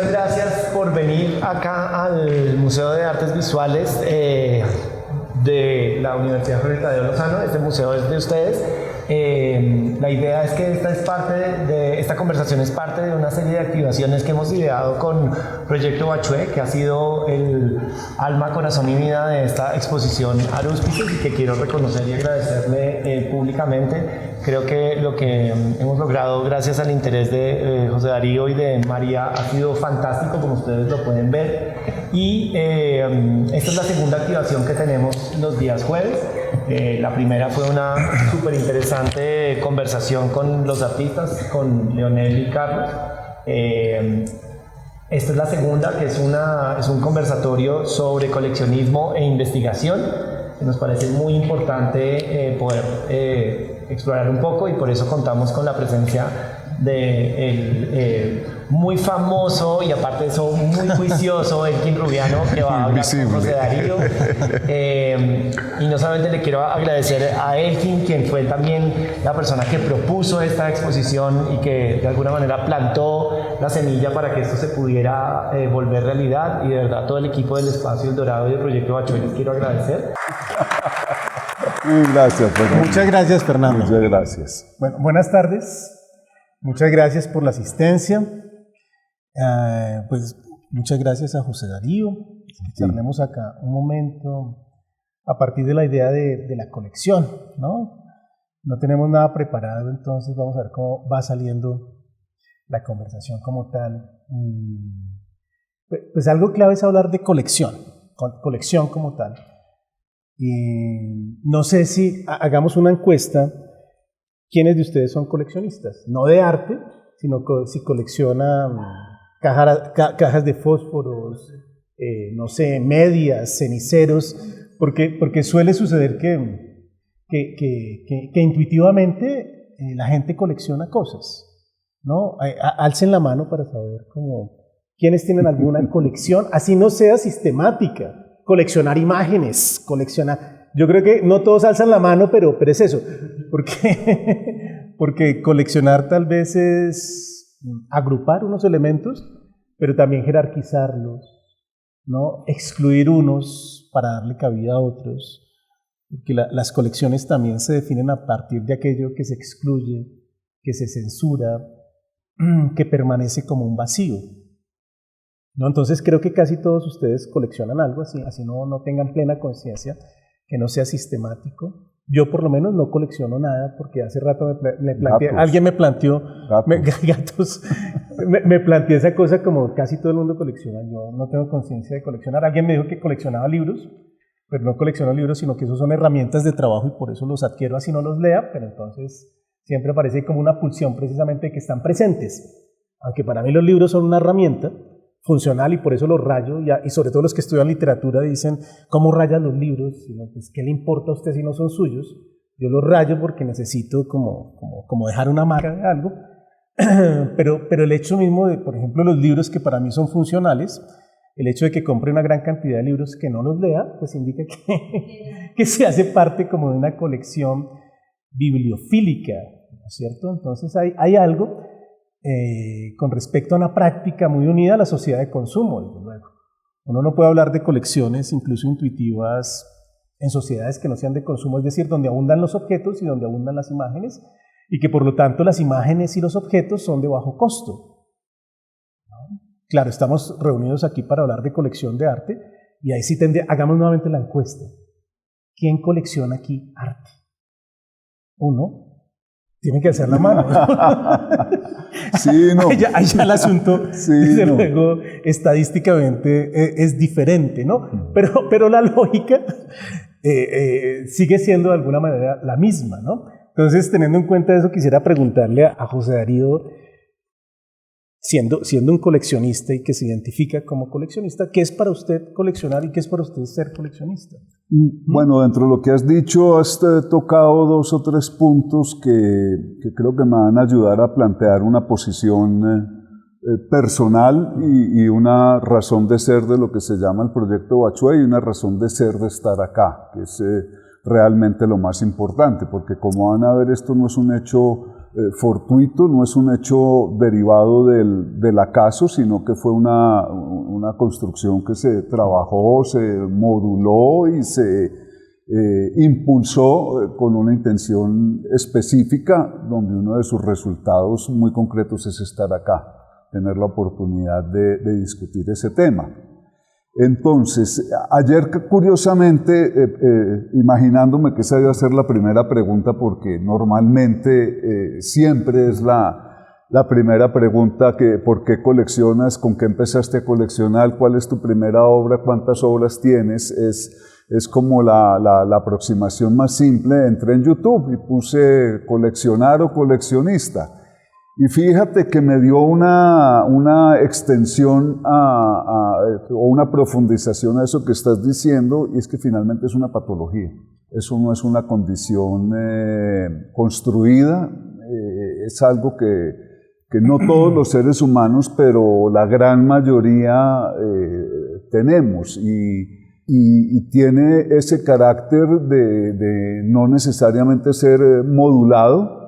muchas gracias por venir acá al Museo de Artes Visuales de la Universidad Jorge Tadeo Lozano. Este museo es de ustedes. La idea es que esta conversación es parte de una serie de activaciones que hemos ideado con Proyecto Bachué, que ha sido el alma, corazón y vida de esta exposición Aruspices, y que quiero reconocer y agradecerle públicamente. Creo que lo que hemos logrado gracias al interés de José Darío y de María ha sido fantástico, como ustedes lo pueden ver. Y esta es la segunda activación que tenemos los días jueves. La primera fue una súper interesante conversación con los artistas, con Leonel y Carlos. Esta es la segunda, que es un conversatorio sobre coleccionismo e investigación, que nos parece muy importante poder explorar un poco, y por eso contamos con la presencia de muy famoso y aparte de eso muy juicioso Elkin Rubiano, que va a hablar con José Darío. Y no solamente le quiero agradecer a Elkin, quien fue también la persona que propuso esta exposición y que de alguna manera plantó la semilla para que esto se pudiera volver realidad, y de verdad todo el equipo del Espacio El Dorado y del Proyecto Bachué les quiero agradecer. Gracias, Fernando. Muchas gracias, Fernando. Muchas gracias. Bueno, buenas tardes. Muchas gracias por la asistencia. Pues muchas gracias a José Darío. Charlemos acá un momento a partir de la idea de la colección, ¿no? No tenemos nada preparado, entonces vamos a ver cómo va saliendo la conversación como tal. Pues algo clave es hablar de colección como tal. Y no sé si hagamos una encuesta. ¿Quiénes de ustedes son coleccionistas? No de arte, sino si coleccionan cajas de fósforos, no sé, medias, ceniceros, porque suele suceder que intuitivamente la gente colecciona cosas, ¿no? Alcen la mano para saber quiénes tienen alguna colección, así no sea sistemática. Coleccionar imágenes, Yo creo que no todos alzan la mano, pero es eso. Porque coleccionar tal vez es agrupar unos elementos, pero también jerarquizarlos, ¿no? Excluir unos para darle cabida a otros. Porque las colecciones también se definen a partir de aquello que se excluye, que se censura, que permanece como un vacío, ¿no? Entonces creo que casi todos ustedes coleccionan algo, así no tengan plena conciencia, que no sea sistemático. Yo por lo menos no colecciono nada, porque hace rato alguien me planteó gatos. me planteé esa cosa como casi todo el mundo colecciona. Yo no tengo conciencia de coleccionar. Alguien me dijo que coleccionaba libros, pero no colecciono libros, sino que esos son herramientas de trabajo y por eso los adquiero así no los lea, pero entonces siempre parece como una pulsión precisamente de que están presentes. Aunque para mí los libros son una herramienta funcional y por eso los rayo, y sobre todo los que estudian literatura dicen, ¿cómo rayan los libros? Pues, ¿qué le importa a usted si no son suyos? Yo los rayo porque necesito como dejar una marca de algo, pero el hecho mismo de, por ejemplo, los libros que para mí son funcionales, el hecho de que compre una gran cantidad de libros que no los lea, pues indica que se hace parte como de una colección bibliofílica, ¿no es cierto? Entonces hay algo con respecto a una práctica muy unida a la sociedad de consumo, desde luego. Uno no puede hablar de colecciones, incluso intuitivas, en sociedades que no sean de consumo, es decir, donde abundan los objetos y donde abundan las imágenes, y que por lo tanto las imágenes y los objetos son de bajo costo, ¿no? Claro, estamos reunidos aquí para hablar de colección de arte, y ahí sí hagamos nuevamente la encuesta. ¿Quién colecciona aquí arte? Uno. Tiene que hacer la mano. Sí, no. Ahí ya el asunto, sí, desde no. luego, estadísticamente es diferente, ¿no? Pero la lógica sigue siendo de alguna manera la misma, ¿no? Entonces, teniendo en cuenta eso, quisiera preguntarle a José Darío, siendo un coleccionista y que se identifica como coleccionista, ¿qué es para usted coleccionar y qué es para usted ser coleccionista? Bueno, dentro de lo que has dicho, has tocado 2 o 3 puntos que creo que me van a ayudar a plantear una posición personal y una razón de ser de lo que se llama el Proyecto Bachué y una razón de ser de estar acá, que es realmente lo más importante, porque como van a ver, esto no es un hecho fortuito, no es un hecho derivado del acaso, sino que fue una construcción que se trabajó, se moduló y se impulsó con una intención específica, donde uno de sus resultados muy concretos es estar acá, tener la oportunidad de discutir ese tema. Entonces, ayer curiosamente, imaginándome que esa iba a ser la primera pregunta, porque normalmente siempre es la primera pregunta, que ¿por qué coleccionas? ¿Con qué empezaste a coleccionar? ¿Cuál es tu primera obra? ¿Cuántas obras tienes? Es como la aproximación más simple. Entré en YouTube y puse coleccionar o coleccionista. Y fíjate que me dio una extensión o una profundización a eso que estás diciendo, y es que finalmente es una patología. Eso no es una condición construida, es algo que no todos los seres humanos, pero la gran mayoría tenemos, y tiene ese carácter de no necesariamente ser modulado,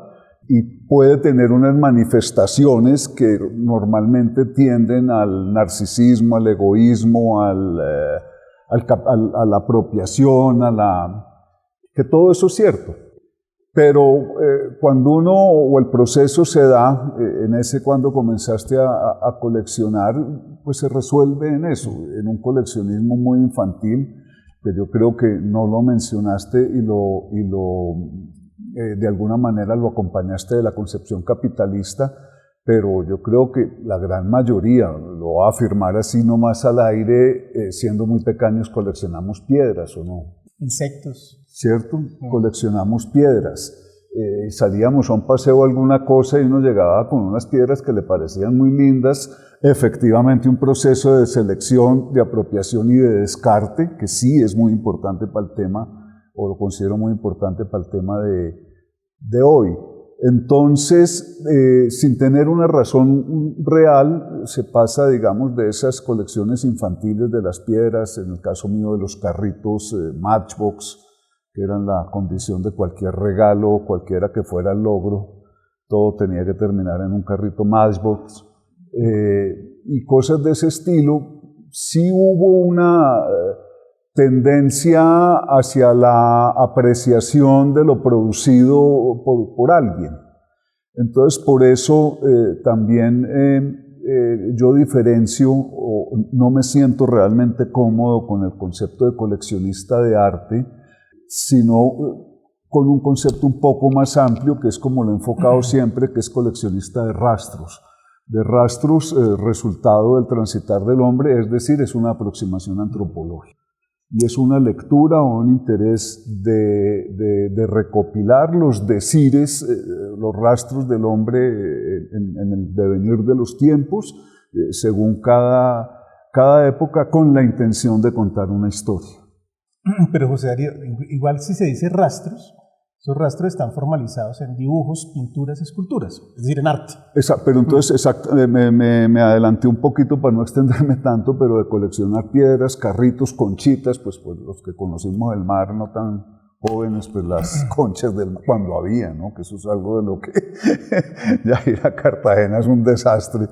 y puede tener unas manifestaciones que normalmente tienden al narcisismo, al egoísmo, a la apropiación, que todo eso es cierto. Pero cuando o el proceso se da, cuando comenzaste a coleccionar, pues se resuelve en eso, en un coleccionismo muy infantil, que yo creo que no lo mencionaste de alguna manera lo acompañaste de la concepción capitalista, pero yo creo que la gran mayoría, lo voy a afirmar así nomás al aire, siendo muy pequeños coleccionamos piedras, ¿o no? Insectos. ¿Cierto? Coleccionamos piedras. Salíamos a un paseo o alguna cosa y uno llegaba con unas piedras que le parecían muy lindas. Efectivamente, un proceso de selección, de apropiación y de descarte, que sí es muy importante para el tema, o lo considero muy importante para el tema de hoy. Entonces, sin tener una razón real, se pasa, digamos, de esas colecciones infantiles de las piedras, en el caso mío de los carritos Matchbox, que eran la condición de cualquier regalo, cualquiera que fuera el logro, todo tenía que terminar en un carrito Matchbox, y cosas de ese estilo. Sí hubo una tendencia hacia la apreciación de lo producido por alguien. Entonces, por eso también yo diferencio, o no me siento realmente cómodo con el concepto de coleccionista de arte, sino con un concepto un poco más amplio, que es como lo he enfocado siempre, que es coleccionista de rastros. De rastros, resultado del transitar del hombre, es decir, es una aproximación antropológica. Y es una lectura o un interés de recopilar los decires, los rastros del hombre en el devenir de los tiempos, según cada época, con la intención de contar una historia. Pero José Darío, igual si se dice rastros, esos rastros están formalizados en dibujos, pinturas, esculturas, es decir, en arte. Pero entonces me adelanté un poquito para no extenderme tanto, pero de coleccionar piedras, carritos, conchitas, pues los que conocimos el mar, no tan jóvenes, pues las conchas del mar, cuando había, ¿no? Que eso es algo de lo que ya ir a Cartagena es un desastre.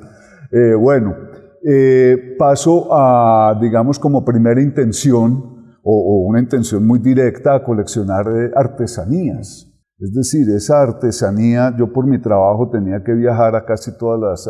Paso a, digamos, como primera intención, o una intención muy directa, a coleccionar artesanías. Es decir, esa artesanía, yo por mi trabajo tenía que viajar a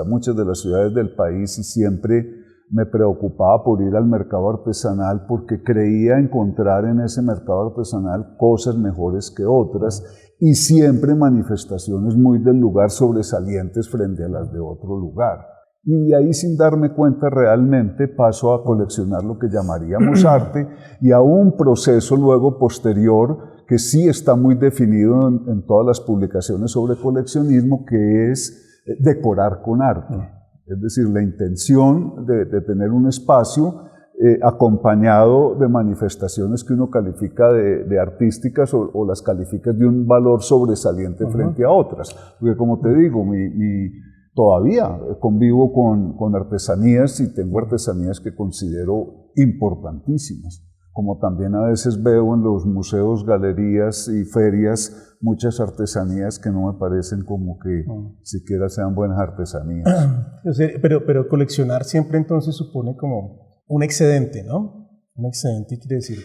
muchas de las ciudades del país, y siempre me preocupaba por ir al mercado artesanal, porque creía encontrar en ese mercado artesanal cosas mejores que otras, y siempre manifestaciones muy del lugar sobresalientes frente a las de otro lugar. Y de ahí, sin darme cuenta realmente, paso a coleccionar lo que llamaríamos arte, y a un proceso luego posterior que sí está muy definido en todas las publicaciones sobre coleccionismo, que es decorar con arte. Es decir, la intención de tener un espacio acompañado de manifestaciones que uno califica de artísticas, o las califica de un valor sobresaliente frente a otras. Porque, como te digo, todavía convivo con artesanías, y tengo artesanías que considero importantísimas. como también a veces veo en los museos, galerías y ferias muchas artesanías que no me parecen como que siquiera sean buenas artesanías. Pero coleccionar siempre entonces supone como un excedente, ¿no? Un excedente quiere decir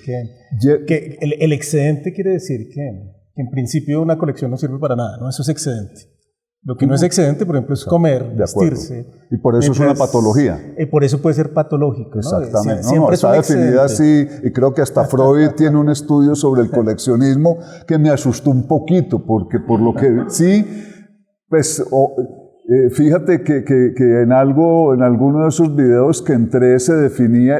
que el excedente quiere decir que en principio una colección no sirve para nada, ¿no? Eso es excedente. Lo que no es excedente, por ejemplo, es comer, vestirse. Y por eso es una patología. Por eso puede ser patológico, ¿no? Exactamente. Siempre está definida así, y creo que hasta Freud tiene un estudio sobre el coleccionismo que me asustó un poquito, porque por lo que sí, pues fíjate que en alguno de esos videos que entré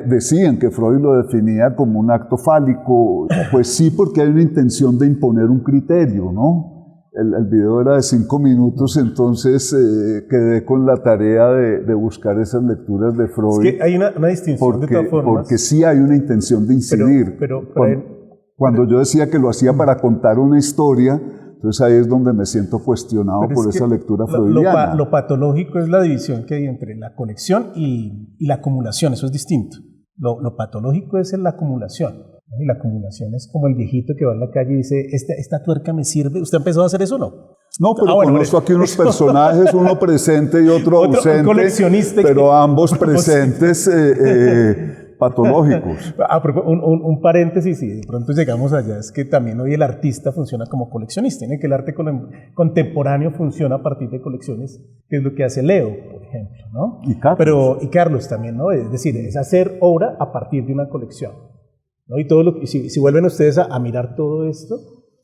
decían que Freud lo definía como un acto fálico. Pues sí, porque hay una intención de imponer un criterio, ¿no? El video era de 5 minutos, entonces quedé con la tarea de buscar esas lecturas de Freud. Es que hay una distinción de todas formas. Porque sí hay una intención de incidir. Cuando yo decía que lo hacía para contar una historia, entonces ahí es donde me siento cuestionado por esa lectura freudiana. Lo patológico es la división que hay entre la colección y la acumulación, eso es distinto. Lo patológico es la acumulación. Y la acumulación es como el viejito que va en la calle y dice, esta tuerca me sirve. ¿Usted ha empezado a hacer eso o no? No, pero conozco aquí unos personajes, uno presente y otro ausente, un coleccionista, pero ambos presentes patológicos. Un paréntesis, y de pronto llegamos allá, es que también hoy el artista funciona como coleccionista. Tiene que el arte contemporáneo funciona a partir de colecciones, que es lo que hace Leo, por ejemplo, ¿no? Y Carlos también, ¿no? Es decir, es hacer obra a partir de una colección, ¿no? Y todo si vuelven ustedes a mirar todo esto,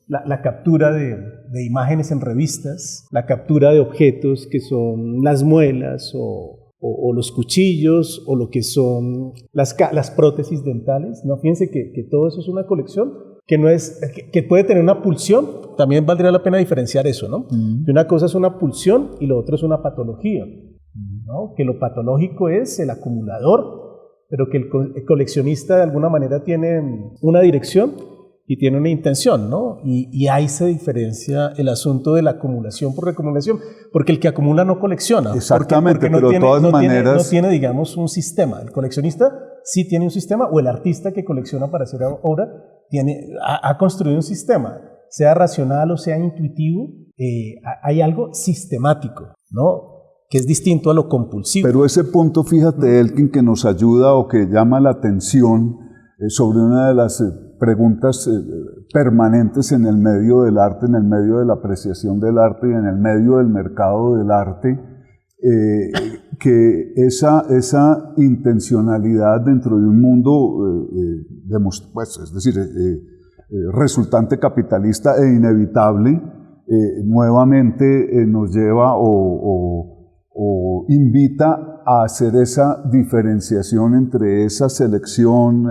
la captura de imágenes en revistas, la captura de objetos que son las muelas o los cuchillos o lo que son las prótesis dentales, ¿no? Fíjense que todo eso es una colección que no es que puede tener una pulsión. También valdría la pena diferenciar eso, ¿no? Que una cosa es una pulsión y lo otro es una patología, ¿no? Que lo patológico es el acumulador, pero que el coleccionista de alguna manera tiene una dirección y tiene una intención, ¿no? Y ahí se diferencia el asunto de la acumulación por acumulación, porque el que acumula no colecciona. Exactamente, porque pero de todas maneras... No tiene, digamos, un sistema. El coleccionista sí tiene un sistema, o el artista que colecciona para hacer obra ha construido un sistema, sea racional o sea intuitivo, hay algo sistemático, ¿no? Que es distinto a lo compulsivo. Pero ese punto, fíjate, Elkin, que nos ayuda o que llama la atención sobre una de las preguntas permanentes en el medio del arte, en el medio de la apreciación del arte y en el medio del mercado del arte, que esa intencionalidad dentro de un mundo, pues, es decir, resultante capitalista e inevitable, nuevamente nos lleva o invita a hacer esa diferenciación entre esa selección,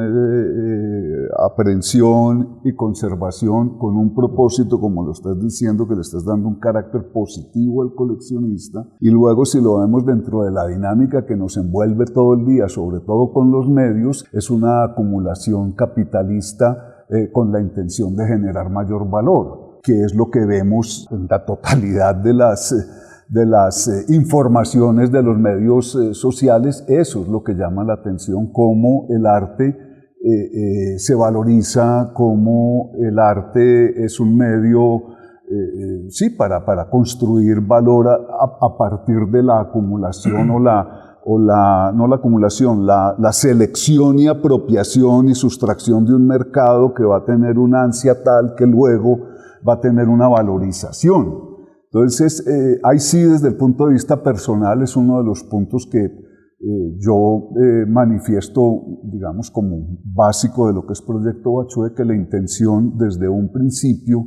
aprehensión y conservación con un propósito, como lo estás diciendo, que le estás dando un carácter positivo al coleccionista, y luego si lo vemos dentro de la dinámica que nos envuelve todo el día, sobre todo con los medios, es una acumulación capitalista con la intención de generar mayor valor, que es lo que vemos en la totalidad de las informaciones de los medios sociales. Eso es lo que llama la atención, cómo el arte se valoriza, cómo el arte es un medio, sí, para construir valor a partir de la acumulación no la acumulación, la selección y apropiación y sustracción de un mercado que va a tener una ansia tal que luego va a tener una valorización. Entonces, ahí sí, desde el punto de vista personal, es uno de los puntos que yo manifiesto, digamos, como básico de lo que es Proyecto Bachue, que la intención desde un principio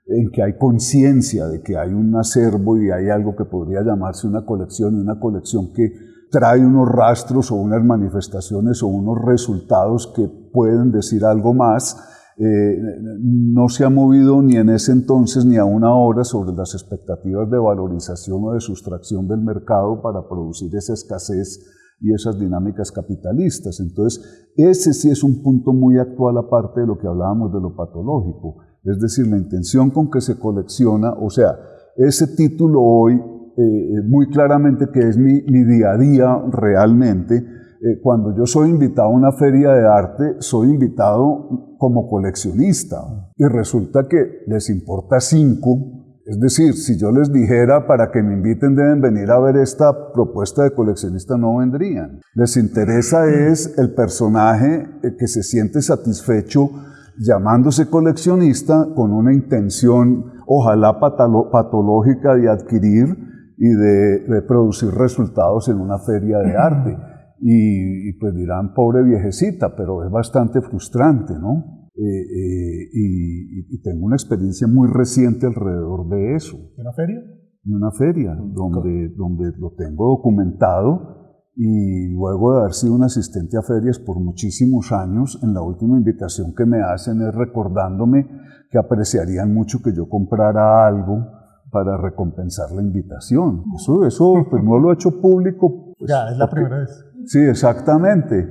en que hay conciencia de que hay un acervo y hay algo que podría llamarse una colección, y una colección que trae unos rastros o unas manifestaciones o unos resultados que pueden decir algo más, no se ha movido ni en ese entonces ni aún ahora sobre las expectativas de valorización o de sustracción del mercado para producir esa escasez y esas dinámicas capitalistas. Entonces, ese sí es un punto muy actual aparte de lo que hablábamos de lo patológico. Es decir, la intención con que se colecciona, o sea, ese título hoy, muy claramente que es mi día a día realmente, cuando yo soy invitado a una feria de arte, soy invitado como coleccionista y resulta que les importa 5. Es decir, si yo les dijera para que me inviten deben venir a ver esta propuesta de coleccionista, no vendrían. Les interesa es el personaje que se siente satisfecho llamándose coleccionista con una intención ojalá patológica de adquirir y de producir resultados en una feria de arte. Y pues dirán, pobre viejecita, pero es bastante frustrante, ¿no? Y tengo una experiencia muy reciente alrededor de eso. ¿En una feria? En una feria, donde lo tengo documentado y luego de haber sido un asistente a ferias por muchísimos años, en la última invitación que me hacen es recordándome que apreciarían mucho que yo comprara algo para recompensar la invitación. Eso pues no lo he hecho público. Pues, ya, es la primera vez. Sí, exactamente.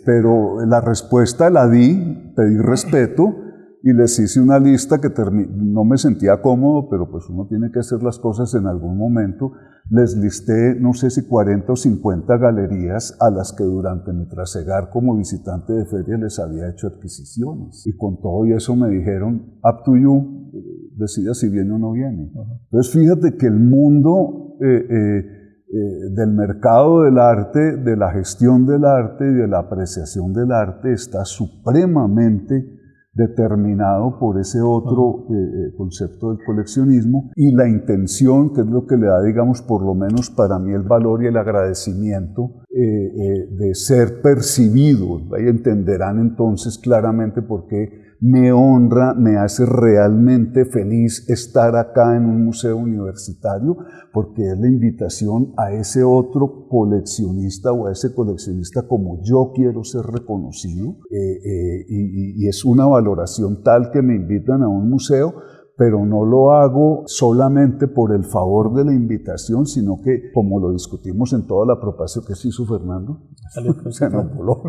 Pero la respuesta la di, pedí respeto y les hice una lista que no me sentía cómodo, pero pues uno tiene que hacer las cosas en algún momento. Les listé, no sé si 40 o 50 galerías a las que durante mi trasegar como visitante de feria les había hecho adquisiciones. Y con todo y eso me dijeron, up to you, decida si viene o no viene. Entonces fíjate que el mundo del mercado del arte, de la gestión del arte y de la apreciación del arte está supremamente determinado por ese otro concepto del coleccionismo y la intención, que es lo que le da, digamos, por lo menos para mí el valor y el agradecimiento de ser percibido. Ahí entenderán entonces claramente por qué me honra, me hace realmente feliz estar acá en un museo universitario, porque es la invitación a ese otro coleccionista o a ese coleccionista como yo quiero ser reconocido, y es una valoración tal que me invitan a un museo, pero no lo hago solamente por el favor de la invitación, sino que, como lo discutimos en toda la propuesta que se hizo Fernando, se nos voló,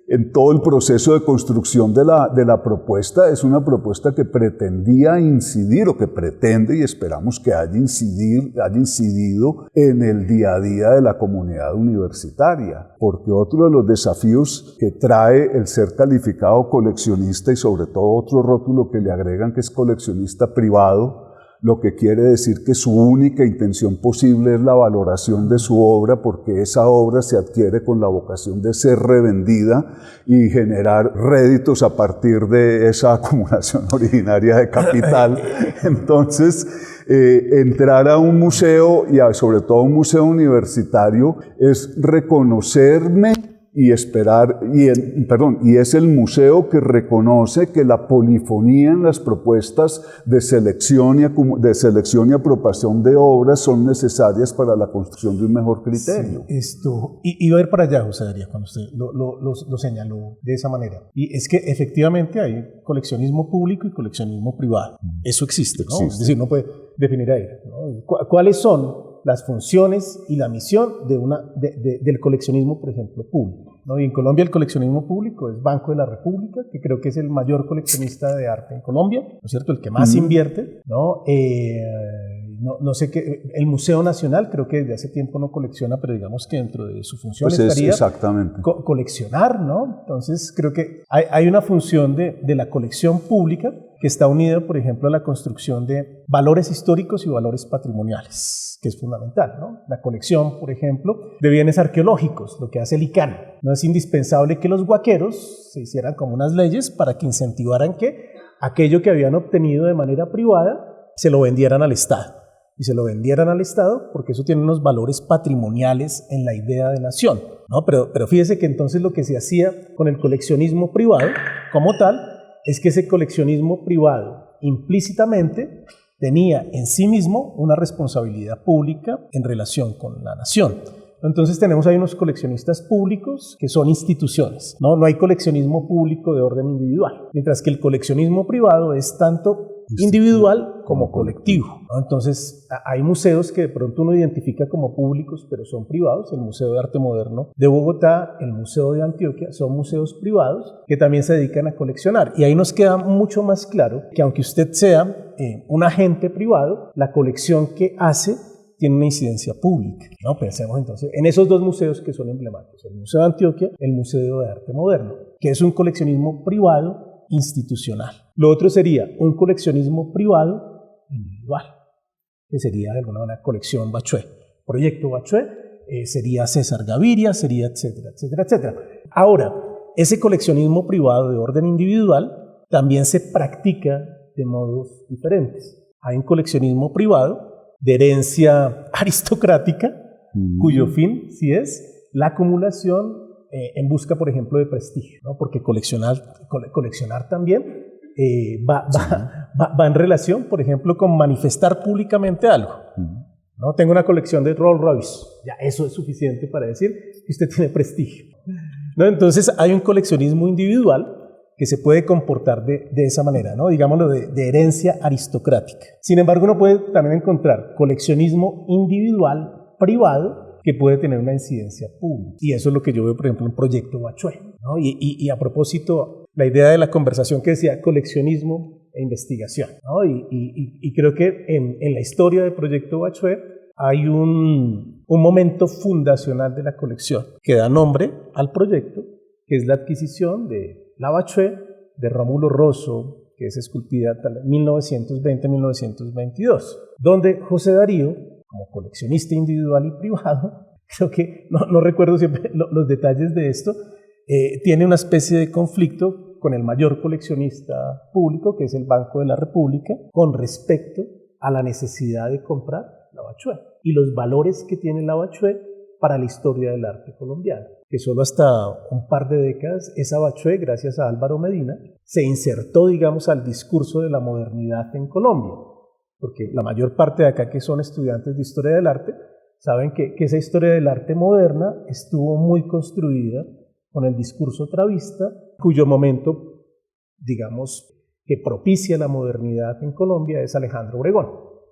en todo el proceso de construcción de la propuesta, es una propuesta que pretendía incidir, o que pretende, y esperamos que haya incidido en el día a día de la comunidad universitaria. Porque otro de los desafíos que trae el ser calificado coleccionista, y sobre todo otro rótulo que le agregan, que es coleccionista privado, lo que quiere decir que su única intención posible es la valoración de su obra, porque esa obra se adquiere con la vocación de ser revendida y generar réditos a partir de esa acumulación originaria de capital. Entonces, entrar a un museo, y sobre todo un museo universitario, es reconocerme y esperar, y es el museo que reconoce que la polifonía en las propuestas de selección y apropiación de obras son necesarias para la construcción de un mejor criterio. Sí, iba a ir para allá, José Darío, cuando usted lo señaló de esa manera. Y es que efectivamente hay coleccionismo público y coleccionismo privado. Eso existe, ¿no? Existe. Es decir, uno puede definir ahí, ¿no? ¿Cuáles son las funciones y la misión del coleccionismo, por ejemplo, público? ¿No? Y en Colombia el coleccionismo público es Banco de la República, que creo que es el mayor coleccionista de arte en Colombia, ¿no es cierto? El que más invierte, ¿no? No sé qué, el Museo Nacional creo que desde hace tiempo no colecciona, pero digamos que dentro de su función pues estaría exactamente. Coleccionar, ¿no? Entonces creo que hay una función de la colección pública que está unida, por ejemplo, a la construcción de valores históricos y valores patrimoniales, que es fundamental, ¿no? La colección, por ejemplo, de bienes arqueológicos, lo que hace el ICANN. No es indispensable que los huaqueros se hicieran como unas leyes para que incentivaran que aquello que habían obtenido de manera privada se lo vendieran al Estado. Y se lo vendieran al Estado porque eso tiene unos valores patrimoniales en la idea de nación, ¿no? Pero fíjese que entonces lo que se hacía con el coleccionismo privado como tal es que ese coleccionismo privado implícitamente tenía en sí mismo una responsabilidad pública en relación con la nación. Entonces tenemos ahí unos coleccionistas públicos que son instituciones, ¿no? No hay coleccionismo público de orden individual, mientras que el coleccionismo privado es tanto individual como colectivo, ¿no? Entonces hay museos que de pronto uno identifica como públicos pero son privados. El Museo de Arte Moderno de Bogotá, el Museo de Antioquia son museos privados que también se dedican a coleccionar, y ahí nos queda mucho más claro que aunque usted sea un agente privado, la colección que hace tiene una incidencia pública, ¿no? Pensemos entonces en esos dos museos que son emblemáticos, el Museo de Antioquia, el Museo de Arte Moderno, que es un coleccionismo privado institucional. Lo otro sería un coleccionismo privado individual, que sería de alguna manera colección Bachué, proyecto Bachué, sería César Gaviria, sería etcétera, etcétera, etcétera. Ahora, ese coleccionismo privado de orden individual también se practica de modos diferentes. Hay un coleccionismo privado de herencia aristocrática, cuyo fin sí es la acumulación en busca, por ejemplo, de prestigio, ¿no? Porque coleccionar también va en relación, por ejemplo, con manifestar públicamente algo. ¿No? Tengo una colección de Rolls Royce, ya eso es suficiente para decir que usted tiene prestigio, ¿no? Entonces hay un coleccionismo individual que se puede comportar de esa manera, ¿no? Digámoslo, de herencia aristocrática. Sin embargo, uno puede también encontrar coleccionismo individual, privado, que puede tener una incidencia pública. Y eso es lo que yo veo, por ejemplo, en Proyecto Bachué, ¿no? Y a propósito, la idea de la conversación que decía coleccionismo e investigación, ¿no? Y creo que en la historia de Proyecto Bachué hay un momento fundacional de la colección que da nombre al proyecto, que es la adquisición de la Bachué de Rómulo Rosso, que es esculpida en 1920-1922, donde José Darío, como coleccionista individual y privado, creo que no recuerdo siempre los detalles de esto, tiene una especie de conflicto con el mayor coleccionista público, que es el Banco de la República, con respecto a la necesidad de comprar la Bachué y los valores que tiene la Bachué para la historia del arte colombiano, que solo hasta un par de décadas esa Bachué, gracias a Álvaro Medina, se insertó, digamos, al discurso de la modernidad en Colombia, porque la mayor parte de acá que son estudiantes de historia del arte saben que esa historia del arte moderna estuvo muy construida con el discurso travista, cuyo momento, digamos, que propicia la modernidad en Colombia es Alejandro Obregón,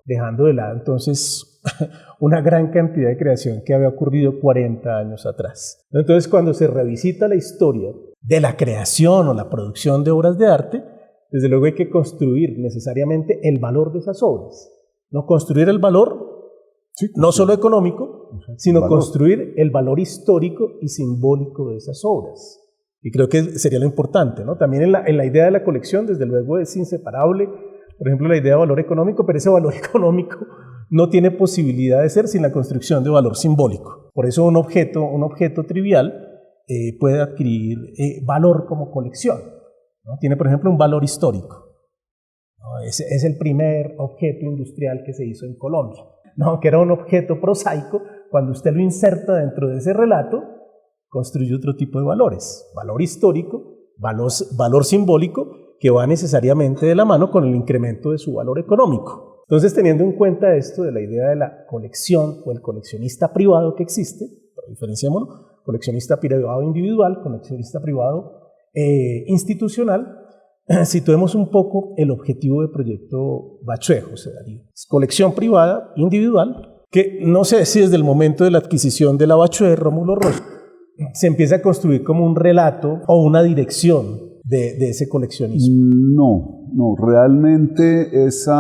dejando de lado entonces una gran cantidad de creación que había ocurrido 40 años atrás. Entonces, cuando se revisita la historia de la creación o la producción de obras de arte, desde luego hay que construir necesariamente el valor de esas obras, no construir el valor no solo económico, sino construir el valor histórico y simbólico de esas obras. Y creo que sería lo importante, ¿no? También en la idea de la colección, desde luego, es inseparable, por ejemplo, la idea de valor económico, pero ese valor económico no tiene posibilidad de ser sin la construcción de valor simbólico. Por eso un objeto trivial puede adquirir valor como colección, ¿no? Tiene, por ejemplo, un valor histórico, ¿no? Es el primer objeto industrial que se hizo en Colombia, ¿no? Que era un objeto prosaico. Cuando usted lo inserta dentro de ese relato, construye otro tipo de valores, valor histórico, valor simbólico, que va necesariamente de la mano con el incremento de su valor económico. Entonces, teniendo en cuenta esto de la idea de la colección o el coleccionista privado que existe, diferenciémoslo, coleccionista privado individual, coleccionista privado institucional, situemos un poco el objetivo del proyecto Bachué, José Darío. Colección privada individual, que no sé si desde el momento de la adquisición de la Bachué de Rómulo Rosso se empieza a construir como un relato o una dirección de ese coleccionismo. No, realmente ese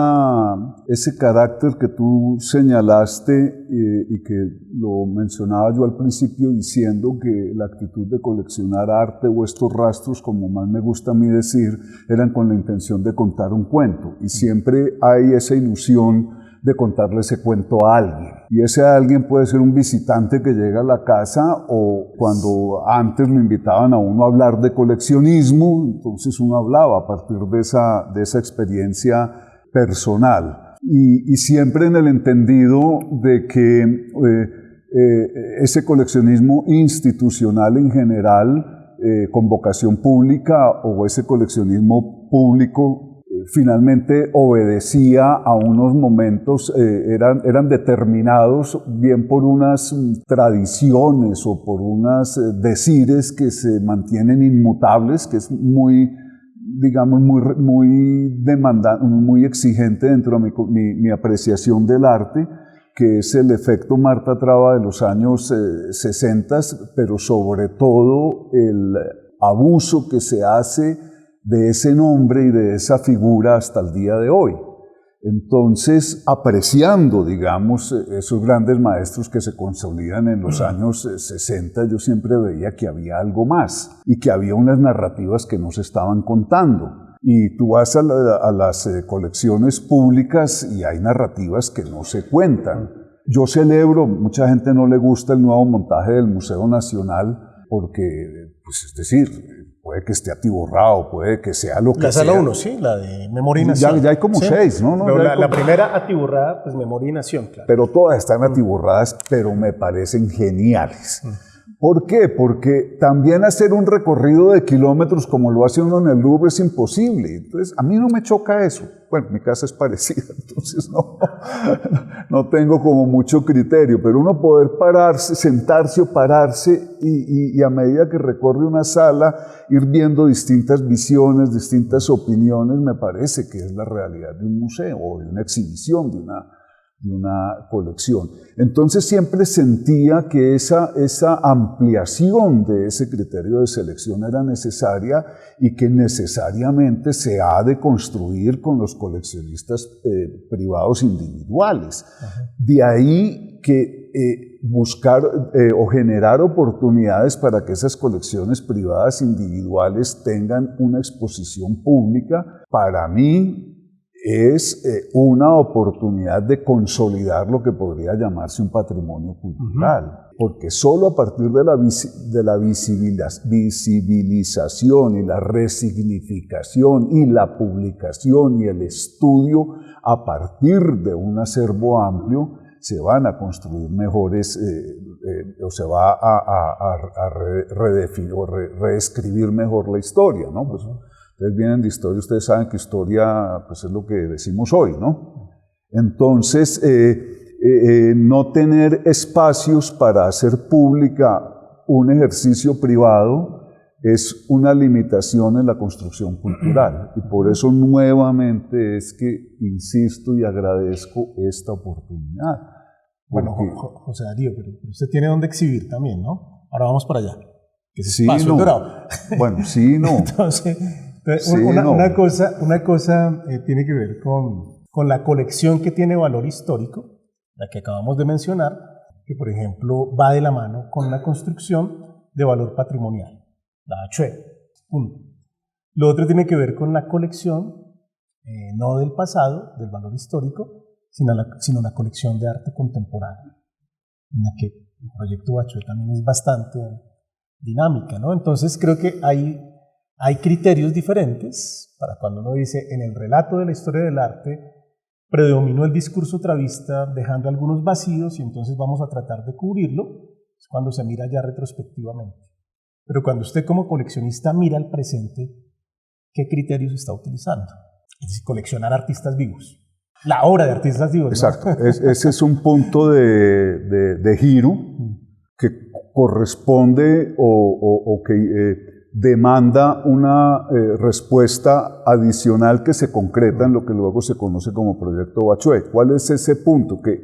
carácter que tú señalaste y que lo mencionaba yo al principio diciendo que la actitud de coleccionar arte o estos rastros, como más me gusta a mí decir, eran con la intención de contar un cuento, y siempre hay esa ilusión de contarle ese cuento a alguien, y ese alguien puede ser un visitante que llega a la casa, o cuando antes lo invitaban a uno a hablar de coleccionismo, entonces uno hablaba a partir de esa experiencia personal, y siempre en el entendido de que ese coleccionismo institucional en general, con vocación pública, o ese coleccionismo público, finalmente obedecía a unos momentos, eran determinados bien por unas tradiciones o por unas decires que se mantienen inmutables, que es muy, digamos, muy demandante, muy exigente dentro de mi apreciación del arte, que es el efecto Marta Traba de los años 60, pero sobre todo el abuso que se hace de ese nombre y de esa figura hasta el día de hoy. Entonces, apreciando, digamos, esos grandes maestros que se consolidan en los años 60, yo siempre veía que había algo más y que había unas narrativas que no se estaban contando. Y tú vas a las colecciones públicas y hay narrativas que no se cuentan. Yo celebro, mucha gente no le gusta el nuevo montaje del Museo Nacional porque, pues, es decir, puede que esté atiborrado, puede que sea lo que sea. La sala 1, sí, la de Memoria y Nación. Ya hay como 6, ¿no? Pero la primera atiborrada, pues Memoria y Nación, claro. Pero todas están atiborradas, pero me parecen geniales. ¿Por qué? Porque también hacer un recorrido de kilómetros como lo hace uno en el Louvre es imposible. Entonces, a mí no me choca eso. Bueno, mi casa es parecida, entonces no tengo como mucho criterio, pero uno poder pararse, sentarse o pararse y a medida que recorre una sala, ir viendo distintas visiones, distintas opiniones, me parece que es la realidad de un museo o de una exhibición, de una colección. Entonces siempre sentía que esa ampliación de ese criterio de selección era necesaria y que necesariamente se ha de construir con los coleccionistas privados individuales. De ahí que buscar o generar oportunidades para que esas colecciones privadas individuales tengan una exposición pública, para mí es una oportunidad de consolidar lo que podría llamarse un patrimonio cultural, porque solo a partir de la visibilización y la resignificación y la publicación y el estudio a partir de un acervo amplio se van a construir mejores o se va a redefinir o reescribir mejor la historia, ¿no? Pues, ustedes vienen de historia, ustedes saben que historia pues, es lo que decimos hoy, ¿no? Entonces, no tener espacios para hacer pública un ejercicio privado es una limitación en la construcción cultural. Y por eso nuevamente es que insisto y agradezco esta oportunidad. Bueno, José Darío, pero usted tiene donde exhibir también, ¿no? Ahora vamos para allá. Que es sí, espacio dorado. Bueno, sí, no. Entonces, sí, una cosa tiene que ver con la colección que tiene valor histórico, la que acabamos de mencionar, que por ejemplo va de la mano con la construcción de valor patrimonial, la HUE. Punto. Lo otro tiene que ver con la colección, no del pasado, del valor histórico, sino la colección de arte contemporáneo, en la que el proyecto Bachué también es bastante dinámica, ¿no? Entonces creo que hay criterios diferentes para cuando uno dice en el relato de la historia del arte predominó el discurso travista dejando algunos vacíos y entonces vamos a tratar de cubrirlo, es cuando se mira ya retrospectivamente. Pero cuando usted como coleccionista mira al presente, ¿qué criterios está utilizando? Es decir, coleccionar artistas vivos. La obra de artistas vivos. Exacto. ¿No? Ese es un punto de giro que corresponde o que demanda una respuesta adicional que se concreta en lo que luego se conoce como Proyecto Bachué. ¿Cuál es ese punto? Que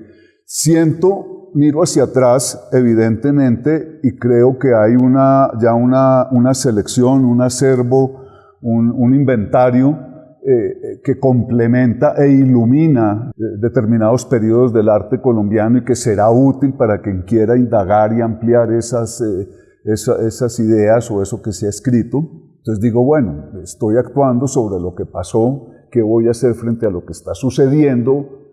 miro hacia atrás, evidentemente, y creo que hay ya una selección, un acervo, un inventario que complementa e ilumina determinados periodos del arte colombiano y que será útil para quien quiera indagar y ampliar esas ideas o eso que se ha escrito. Entonces digo, bueno, estoy actuando sobre lo que pasó, ¿qué voy a hacer frente a lo que está sucediendo?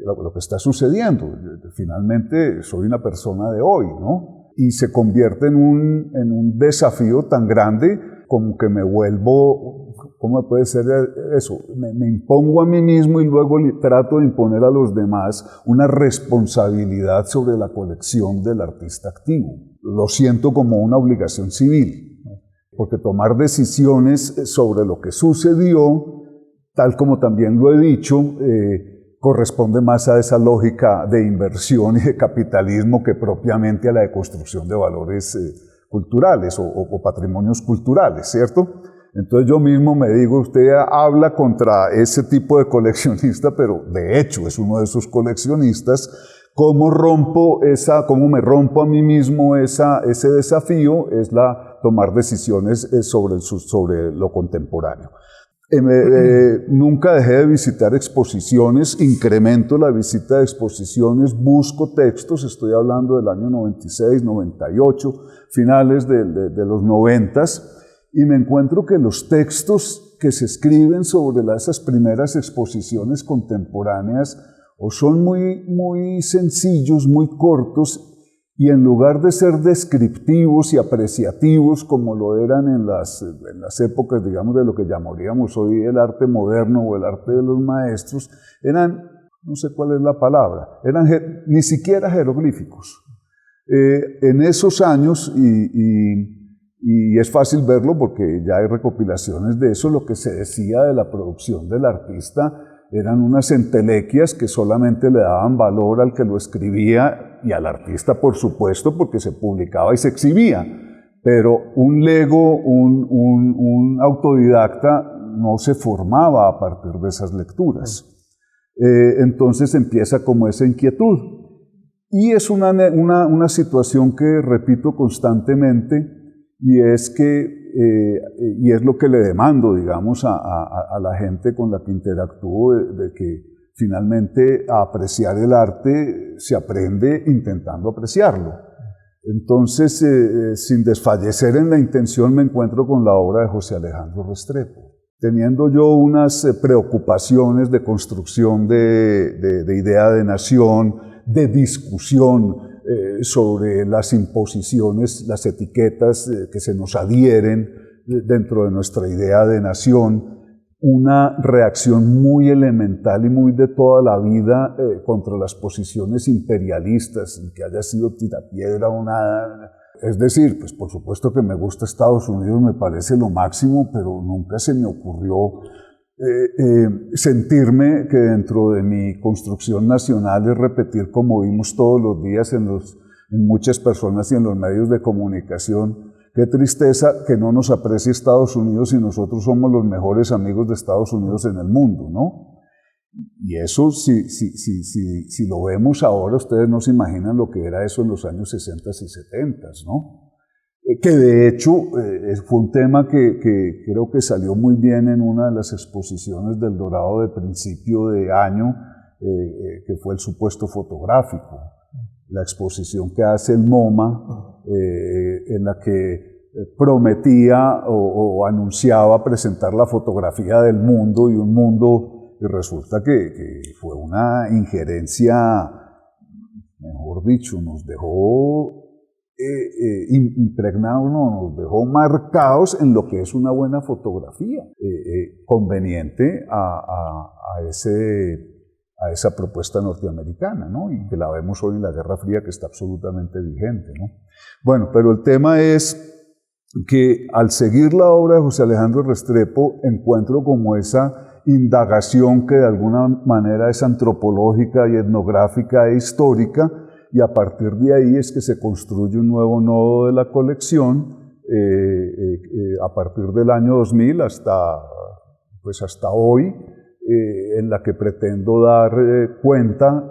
Lo que está sucediendo. Finalmente soy una persona de hoy, ¿no? Y se convierte en un desafío tan grande como que me vuelvo, ¿cómo puede ser eso? Me impongo a mí mismo y luego trato de imponer a los demás una responsabilidad sobre la colección del artista activo. Lo siento como una obligación civil, ¿no? Porque tomar decisiones sobre lo que sucedió, tal como también lo he dicho, corresponde más a esa lógica de inversión y de capitalismo que propiamente a la de construcción de valores culturales o patrimonios culturales, ¿cierto? Entonces yo mismo me digo, usted habla contra ese tipo de coleccionista, pero de hecho es uno de esos coleccionistas. ¿Cómo me rompo a mí mismo ese desafío? Es tomar decisiones sobre lo contemporáneo. Nunca dejé de visitar exposiciones, incremento la visita de exposiciones, busco textos, estoy hablando del año 96, 98, finales de los 90, y me encuentro que los textos que se escriben sobre esas primeras exposiciones contemporáneas o son muy sencillos, muy cortos, y en lugar de ser descriptivos y apreciativos como lo eran en las épocas, digamos, de lo que llamaríamos hoy el arte moderno o el arte de los maestros, eran, no sé cuál es la palabra, eran ni siquiera jeroglíficos. En esos años, y es fácil verlo porque ya hay recopilaciones de eso, lo que se decía de la producción del artista eran unas entelequias que solamente le daban valor al que lo escribía y al artista, por supuesto, porque se publicaba y se exhibía. Pero un lego, un autodidacta no se formaba a partir de esas lecturas. Entonces empieza como esa inquietud. Y es una situación que repito constantemente, y es que y es lo que le demando, digamos, a la gente con la que interactúo, de que finalmente a apreciar el arte se aprende intentando apreciarlo. Entonces, sin desfallecer en la intención, me encuentro con la obra de José Alejandro Restrepo. Teniendo yo unas preocupaciones de construcción de idea de nación, de discusión, sobre las imposiciones, las etiquetas que se nos adhieren dentro de nuestra idea de nación, una reacción muy elemental y muy de toda la vida contra las posiciones imperialistas, que haya sido tirapiedra o nada. Es decir, pues por supuesto que me gusta Estados Unidos, me parece lo máximo, pero nunca se me ocurrió sentirme que dentro de mi construcción nacional es repetir, como vimos todos los días en muchas personas y en los medios de comunicación, qué tristeza que no nos aprecie Estados Unidos y nosotros somos los mejores amigos de Estados Unidos en el mundo, ¿no? Y eso, si lo vemos ahora, ustedes no se imaginan lo que era eso en los años 60 y 70, ¿no? Que de hecho fue un tema que creo que salió muy bien en una de las exposiciones del Dorado de principio de año, que fue el supuesto fotográfico, la exposición que hace el MoMA, en la que prometía o anunciaba presentar la fotografía del mundo, y resulta que fue una injerencia, mejor dicho, nos dejó impregnados, nos dejó marcados en lo que es una buena fotografía, conveniente a esa propuesta norteamericana, ¿no? Y que la vemos hoy en la Guerra Fría, que está absolutamente vigente, ¿no? Bueno, pero el tema es que al seguir la obra de José Alejandro Restrepo encuentro como esa indagación que de alguna manera es antropológica y etnográfica e histórica, y a partir de ahí es que se construye un nuevo nodo de la colección a partir del año 2000 hasta hoy, en la que pretendo dar cuenta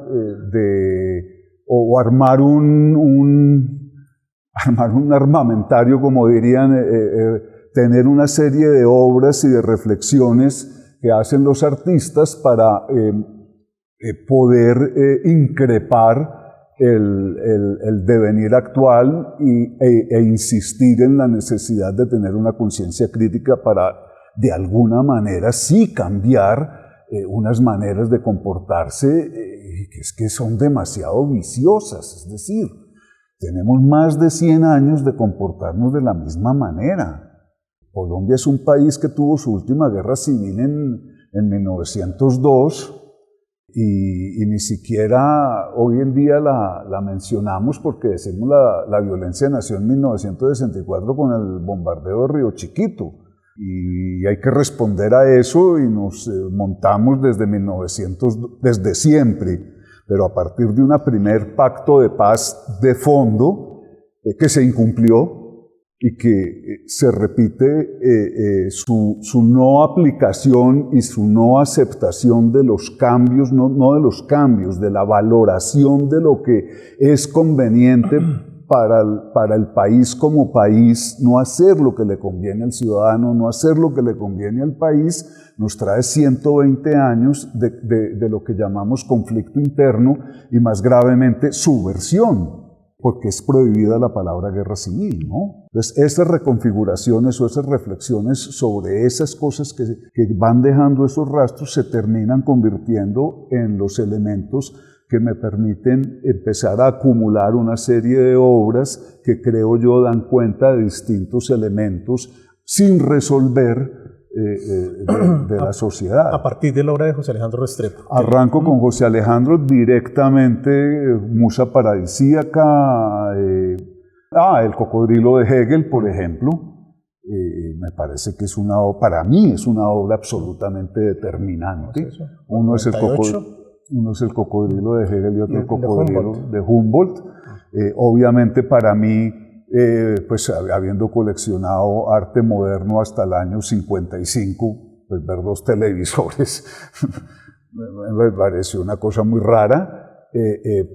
o armar un armamentario, como dirían, tener una serie de obras y de reflexiones que hacen los artistas para poder increpar el devenir actual e insistir en la necesidad de tener una conciencia crítica para, de alguna manera, sí cambiar unas maneras de comportarse que son demasiado viciosas. Es decir, tenemos más de 100 años de comportarnos de la misma manera. Colombia es un país que tuvo su última guerra civil en 1902, y ni siquiera hoy en día la mencionamos porque decimos la violencia nació en 1964 con el bombardeo de Río Chiquito, y hay que responder a eso, y nos montamos desde siempre, pero a partir de un primer pacto de paz de fondo que se incumplió, y que se repite su no aplicación y su no aceptación de los cambios, no de los cambios, de la valoración de lo que es conveniente para el país como país, no hacer lo que le conviene al ciudadano, no hacer lo que le conviene al país, nos trae 120 años de lo que llamamos conflicto interno y más gravemente subversión, porque es prohibida la palabra guerra civil, ¿no? Entonces, esas reconfiguraciones o esas reflexiones sobre esas cosas que van dejando esos rastros se terminan convirtiendo en los elementos que me permiten empezar a acumular una serie de obras que creo yo dan cuenta de distintos elementos sin resolver de la sociedad. A partir de la obra de José Alejandro Restrepo. Arranco con José Alejandro directamente, Musa Paradisíaca, El cocodrilo de Hegel, por ejemplo. Me parece que es para mí es una obra absolutamente determinante. Uno es el cocodrilo de Hegel y otro el cocodrilo de Humboldt. Obviamente para mí, pues habiendo coleccionado arte moderno hasta el año 55, pues ver 2 televisores me pareció una cosa muy rara,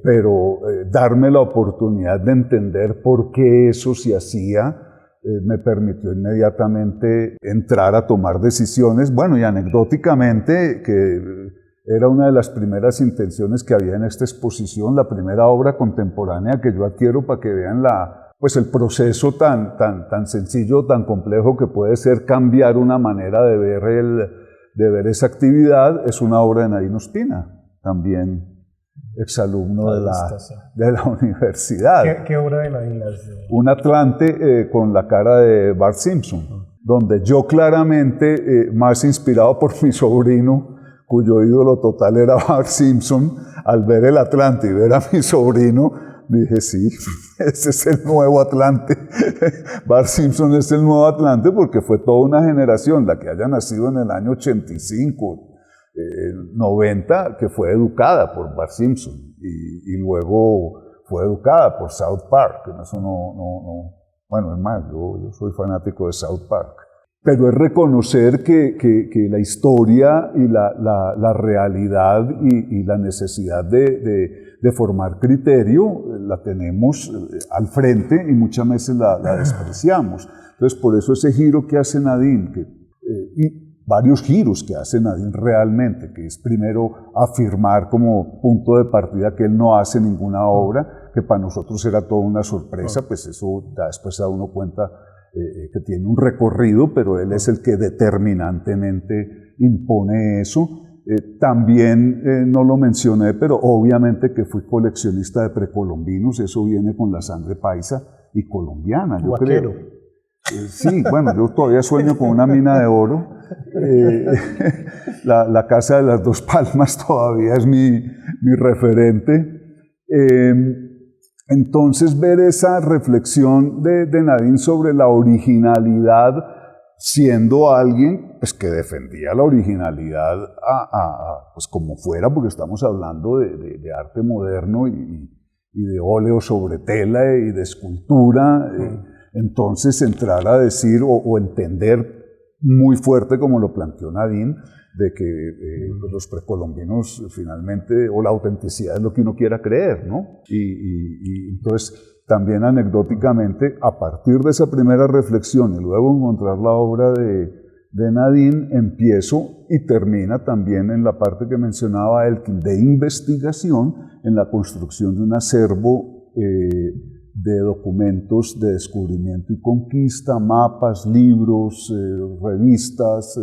pero darme la oportunidad de entender por qué eso se hacía me permitió inmediatamente entrar a tomar decisiones. Bueno, y anecdóticamente, que era una de las primeras intenciones que había en esta exposición, la primera obra contemporánea que yo adquiero para que vean pues el proceso tan sencillo, tan complejo que puede ser cambiar una manera de ver esa actividad, es una obra de Nadine Ospina, también exalumno de la universidad. ¿Qué obra de Nadine? Un Atlante con la cara de Bart Simpson, donde yo claramente, más inspirado por mi sobrino, cuyo ídolo total era Bart Simpson, al ver el Atlante y ver a mi sobrino, dije, sí, ese es el nuevo Atlante. Bart Simpson es el nuevo Atlante porque fue toda una generación, la que haya nacido en el año 85, 90, que fue educada por Bart Simpson y luego fue educada por South Park. Eso bueno, es más, yo soy fanático de South Park. Pero es reconocer que la historia y la realidad y la necesidad de formar criterio la tenemos al frente y muchas veces la despreciamos. Entonces, por eso ese giro que hace Nadine, y varios giros que hace Nadine realmente, que es primero afirmar como punto de partida que él no hace ninguna obra, que para nosotros era toda una sorpresa, pues eso después se da uno cuenta que tiene un recorrido, pero él es el que determinantemente impone eso. También no lo mencioné, pero obviamente que fui coleccionista de precolombinos, eso viene con la sangre paisa y colombiana, yo creo. Sí, bueno, yo todavía sueño con una mina de oro. La Casa de las Dos Palmas todavía es mi referente. Entonces, ver esa reflexión de Nadine sobre la originalidad, siendo alguien pues, que defendía la originalidad pues como fuera, porque estamos hablando de arte moderno y de óleo sobre tela y de escultura. Entonces, entrar a decir o entender muy fuerte, como lo planteó Nadine, de que los precolombinos finalmente, o la autenticidad es lo que uno quiera creer, ¿no? Y entonces, también anecdóticamente, a partir de esa primera reflexión y luego encontrar la obra de Nadine, empiezo y termina también en la parte que mencionaba Elkin, de investigación en la construcción de un acervo de documentos de descubrimiento y conquista, mapas, libros, revistas,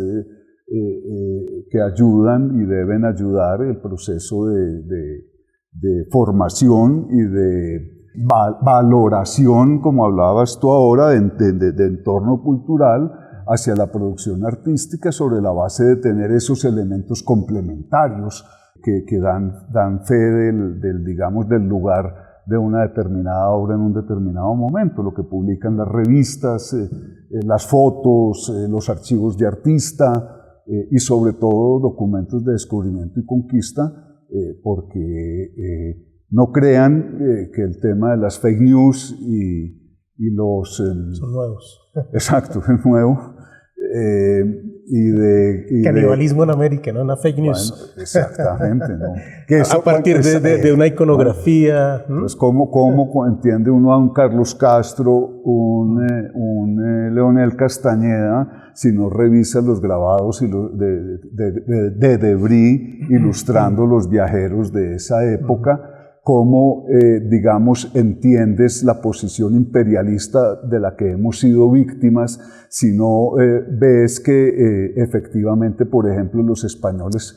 que ayudan y deben ayudar el proceso de formación y de valoración, como hablabas tú ahora, de entorno cultural hacia la producción artística sobre la base de tener esos elementos complementarios que dan fe del lugar de una determinada obra en un determinado momento, lo que publican las revistas, las fotos, los archivos de artista, y sobre todo documentos de descubrimiento y conquista, porque no crean que el tema de las fake news y los... son nuevos. Exacto, es nuevo. Canibalismo en América, ¿no? Una fake news. Bueno, exactamente, ¿no? Que eso, a partir de una iconografía. Pues ¿cómo entiende uno a un Carlos Castro, un Leonel Castañeda, si no revisa los grabados de Debris ilustrando los viajeros de esa época? ¿Cómo, digamos, entiendes la posición imperialista de la que hemos sido víctimas si no ves que efectivamente, por ejemplo, los españoles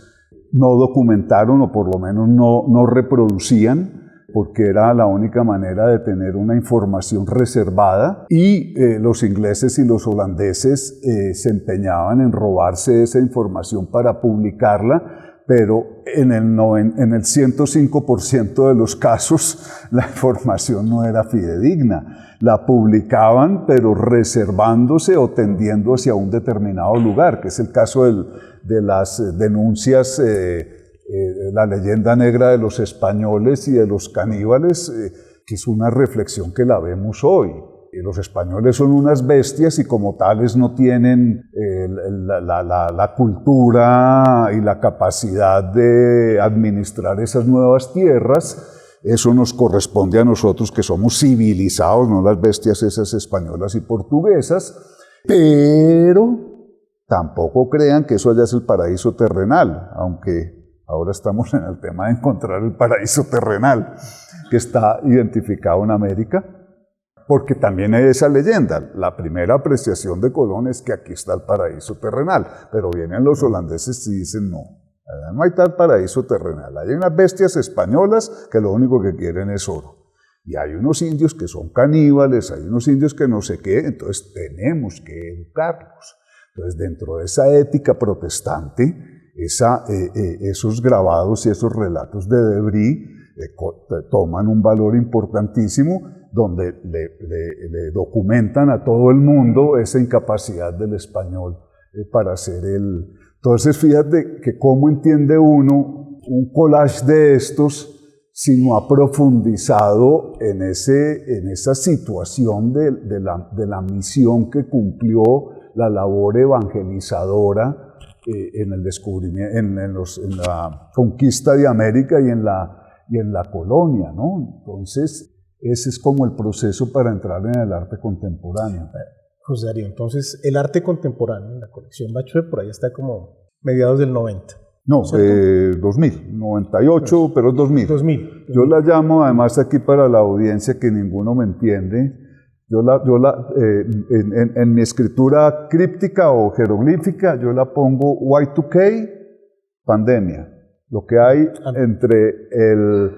no documentaron o por lo menos no reproducían, porque era la única manera de tener una información reservada, y los ingleses y los holandeses se empeñaban en robarse esa información para publicarla, pero en el 105% de los casos la información no era fidedigna. La publicaban, pero reservándose o tendiendo hacia un determinado lugar, que es el caso de las denuncias, la leyenda negra de los españoles y de los caníbales, que es una reflexión que la vemos hoy. Los españoles son unas bestias y como tales no tienen la cultura y la capacidad de administrar esas nuevas tierras. Eso nos corresponde a nosotros, que somos civilizados, no las bestias esas españolas y portuguesas, pero tampoco crean que eso allá es el paraíso terrenal, aunque ahora estamos en el tema de encontrar el paraíso terrenal, que está identificado en América. Porque también hay esa leyenda. La primera apreciación de Colón es que aquí está el paraíso terrenal, pero vienen los holandeses y dicen no, allá no hay tal paraíso terrenal. Hay unas bestias españolas que lo único que quieren es oro. Y hay unos indios que son caníbales, hay unos indios que no sé qué, entonces tenemos que educarlos. Entonces, dentro de esa ética protestante, esos grabados y esos relatos de Debris toman un valor importantísimo, donde le documentan a todo el mundo esa incapacidad del español para hacer Entonces, fíjate que cómo entiende uno un collage de estos si no ha profundizado en esa situación de la misión que cumplió la labor evangelizadora en el descubrimiento, en la conquista de América y en la colonia, ¿no? Entonces, ese es como el proceso para entrar en el arte contemporáneo. José Darío, entonces el arte contemporáneo en la colección Bachué por ahí está como mediados del 90. No, 2000, 98, pero es 2000. 2000. Yo la llamo, además aquí para la audiencia que ninguno me entiende, en mi escritura críptica o jeroglífica, yo la pongo Y2K, pandemia. Lo que hay entre el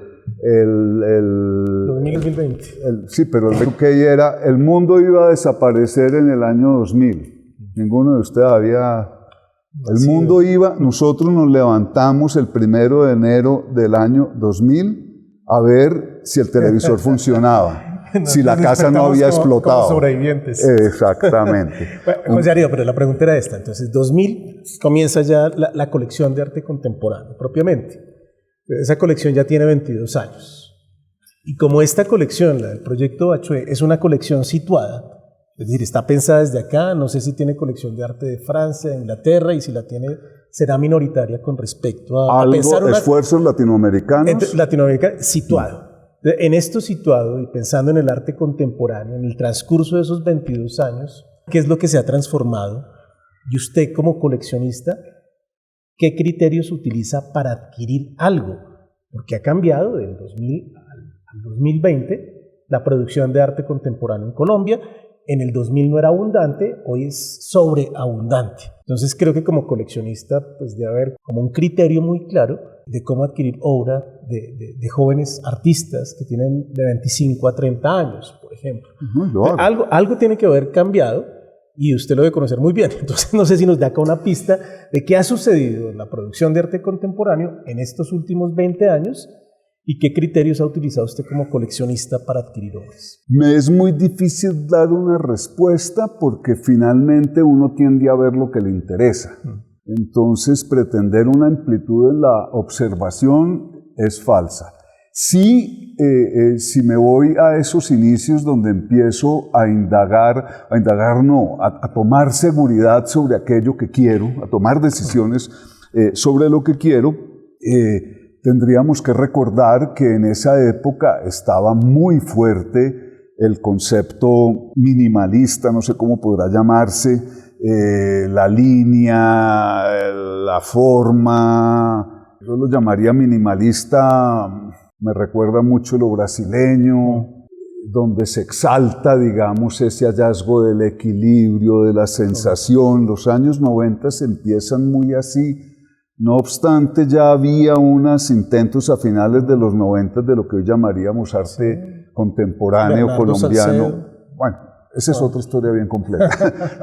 2020. Sí, pero el Y2K era, el mundo iba a desaparecer en el año 2000. Ninguno de ustedes había... El mundo iba, nosotros nos levantamos el 1 de enero del año 2000 a ver si el televisor funcionaba. Si la casa no había explotado. Como sobrevivientes. Exactamente. José Darío, pero la pregunta era esta. Entonces, 2000 comienza ya la colección de arte contemporáneo, propiamente. Esa colección ya tiene 22 años. Y como esta colección, la del proyecto Bachué, es una colección situada, es decir, está pensada desde acá, no sé si tiene colección de arte de Francia, de Inglaterra, y si la tiene, será minoritaria con respecto a pensar esfuerzos latinoamericanos. Latinoamérica situado. En esto situado y pensando en el arte contemporáneo, en el transcurso de esos 22 años, ¿qué es lo que se ha transformado? Y usted como coleccionista, ¿qué criterios utiliza para adquirir algo? Porque ha cambiado del 2000 al 2020 la producción de arte contemporáneo en Colombia. En el 2000 no era abundante, hoy es sobreabundante. Entonces creo que como coleccionista pues debe haber como un criterio muy claro de cómo adquirir obra de jóvenes artistas que tienen de 25 a 30 años, por ejemplo. Algo tiene que haber cambiado y usted lo debe conocer muy bien. Entonces no sé si nos da acá una pista de qué ha sucedido en la producción de arte contemporáneo en estos últimos 20 años y qué criterios ha utilizado usted como coleccionista para adquirir obras. Me es muy difícil dar una respuesta porque finalmente uno tiende a ver lo que le interesa. Entonces pretender una amplitud en la observación es falsa. Sí, si me voy a esos inicios donde empiezo a tomar seguridad sobre aquello que quiero, a tomar decisiones sobre lo que quiero, tendríamos que recordar que en esa época estaba muy fuerte el concepto minimalista, no sé cómo podrá llamarse, la línea, la forma, yo lo llamaría minimalista. Me recuerda mucho lo brasileño, donde se exalta, digamos, ese hallazgo del equilibrio, de la sensación. Los años 90 empiezan muy así. No obstante, ya había unos intentos a finales de los 90 de lo que hoy llamaríamos arte contemporáneo colombiano. Bueno, esa es otra historia bien completa.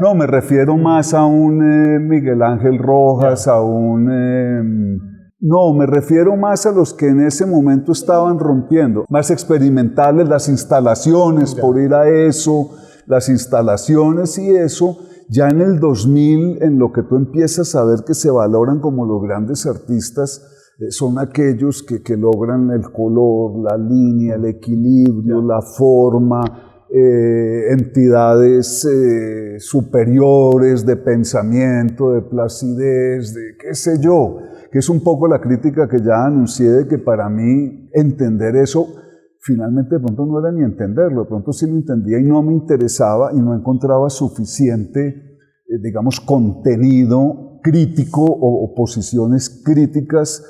No, me refiero más a un Miguel Ángel Rojas, a un... No, me refiero más a los que en ese momento estaban rompiendo, más experimentales, las instalaciones, por ir a eso, las instalaciones y eso. Ya en el 2000, en lo que tú empiezas a ver que se valoran como los grandes artistas, son aquellos que logran el color, la línea, el equilibrio, la forma, entidades superiores de pensamiento, de placidez, de qué sé yo, que es un poco la crítica que ya anuncié de que para mí entender eso finalmente de pronto no era ni entenderlo, de pronto sí lo entendía y no me interesaba y no encontraba suficiente, digamos, contenido crítico o posiciones críticas,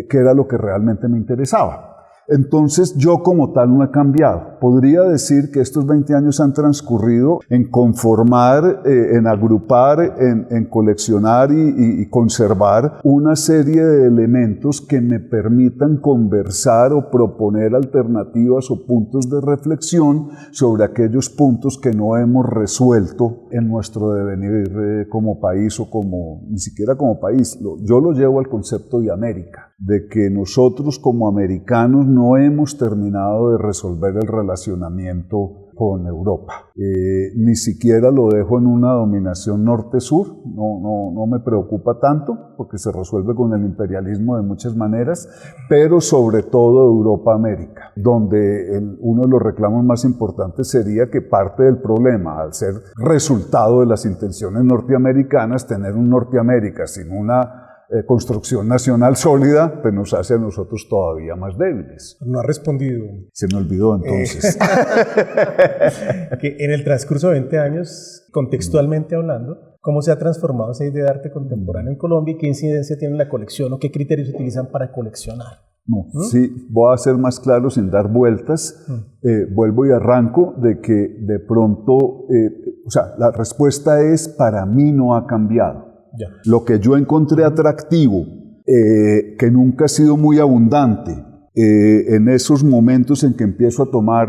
que era lo que realmente me interesaba. Entonces yo como tal no he cambiado. Podría decir que estos 20 años han transcurrido en conformar, en agrupar, en coleccionar y conservar una serie de elementos que me permitan conversar o proponer alternativas o puntos de reflexión sobre aquellos puntos que no hemos resuelto en nuestro devenir como país o como, ni siquiera como país. Yo lo llevo al concepto de América, de que nosotros como americanos no hemos terminado de resolver el relacionamiento con Europa. Ni siquiera lo dejo en una dominación norte-sur, no me preocupa tanto, porque se resuelve con el imperialismo de muchas maneras, pero sobre todo Europa-América, donde uno de los reclamos más importantes sería que parte del problema, al ser resultado de las intenciones norteamericanas, tener un Norteamérica sin una construcción nacional sólida, pues nos hace a nosotros todavía más débiles. No ha respondido. Se me olvidó entonces. Que en el transcurso de 20 años, contextualmente hablando, ¿cómo se ha transformado esa idea de arte contemporáneo en Colombia y qué incidencia tiene la colección o qué criterios se utilizan para coleccionar? Sí, voy a ser más claro sin dar vueltas. Vuelvo y arranco de que de pronto, o sea, la respuesta es: para mí no ha cambiado. Ya. Lo que yo encontré atractivo, que nunca ha sido muy abundante, en esos momentos en que empiezo a tomar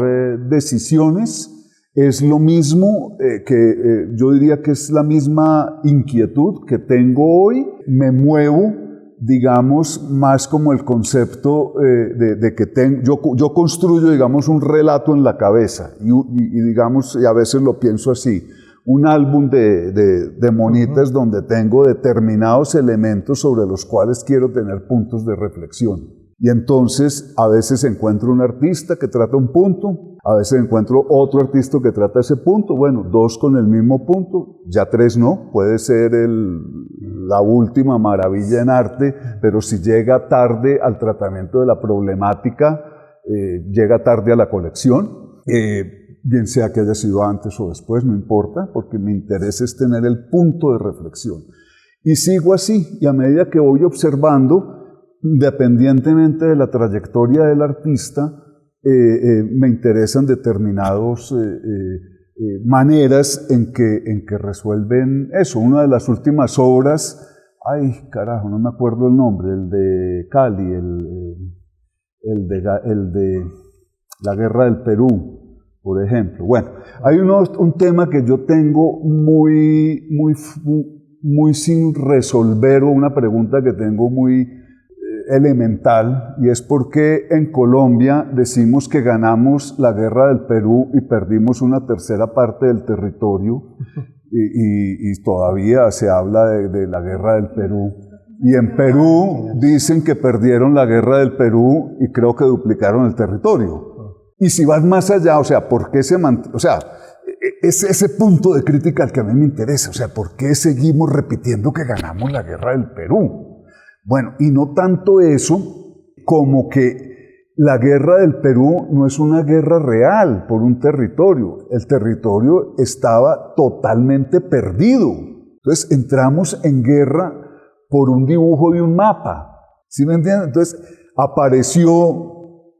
decisiones, es lo mismo que yo diría que es la misma inquietud que tengo hoy. Me muevo, digamos, más como el concepto de que yo construyo, digamos, un relato en la cabeza y digamos, y a veces lo pienso así. Un álbum de monitas donde tengo determinados elementos sobre los cuales quiero tener puntos de reflexión. Y entonces a veces encuentro un artista que trata un punto, a veces encuentro otro artista que trata ese punto, bueno, dos con el mismo punto, ya tres no, puede ser la última maravilla en arte, pero si llega tarde al tratamiento de la problemática, llega tarde a la colección. Bien sea que haya sido antes o después, no importa, porque mi interés es tener el punto de reflexión. Y sigo así, y a medida que voy observando, independientemente de la trayectoria del artista, me interesan determinadas maneras en que resuelven eso. Una de las últimas obras, ay carajo, no me acuerdo el nombre, el de Cali, el de la Guerra del Perú, por ejemplo. Bueno, hay un tema que yo tengo muy sin resolver, o una pregunta que tengo muy elemental, y es por qué en Colombia decimos que ganamos la Guerra del Perú y perdimos una tercera parte del territorio, y todavía se habla de la Guerra del Perú. Y en Perú dicen que perdieron la guerra del Perú y creo que duplicaron el territorio. Y si vas más allá, o sea, ¿por qué o sea, es ese punto de crítica al que a mí me interesa, o sea, ¿por qué seguimos repitiendo que ganamos la guerra del Perú? Bueno, y no tanto eso como que la guerra del Perú no es una guerra real por un territorio. El territorio estaba totalmente perdido. Entonces entramos en guerra por un dibujo de un mapa. ¿Sí me entienden? Entonces apareció, o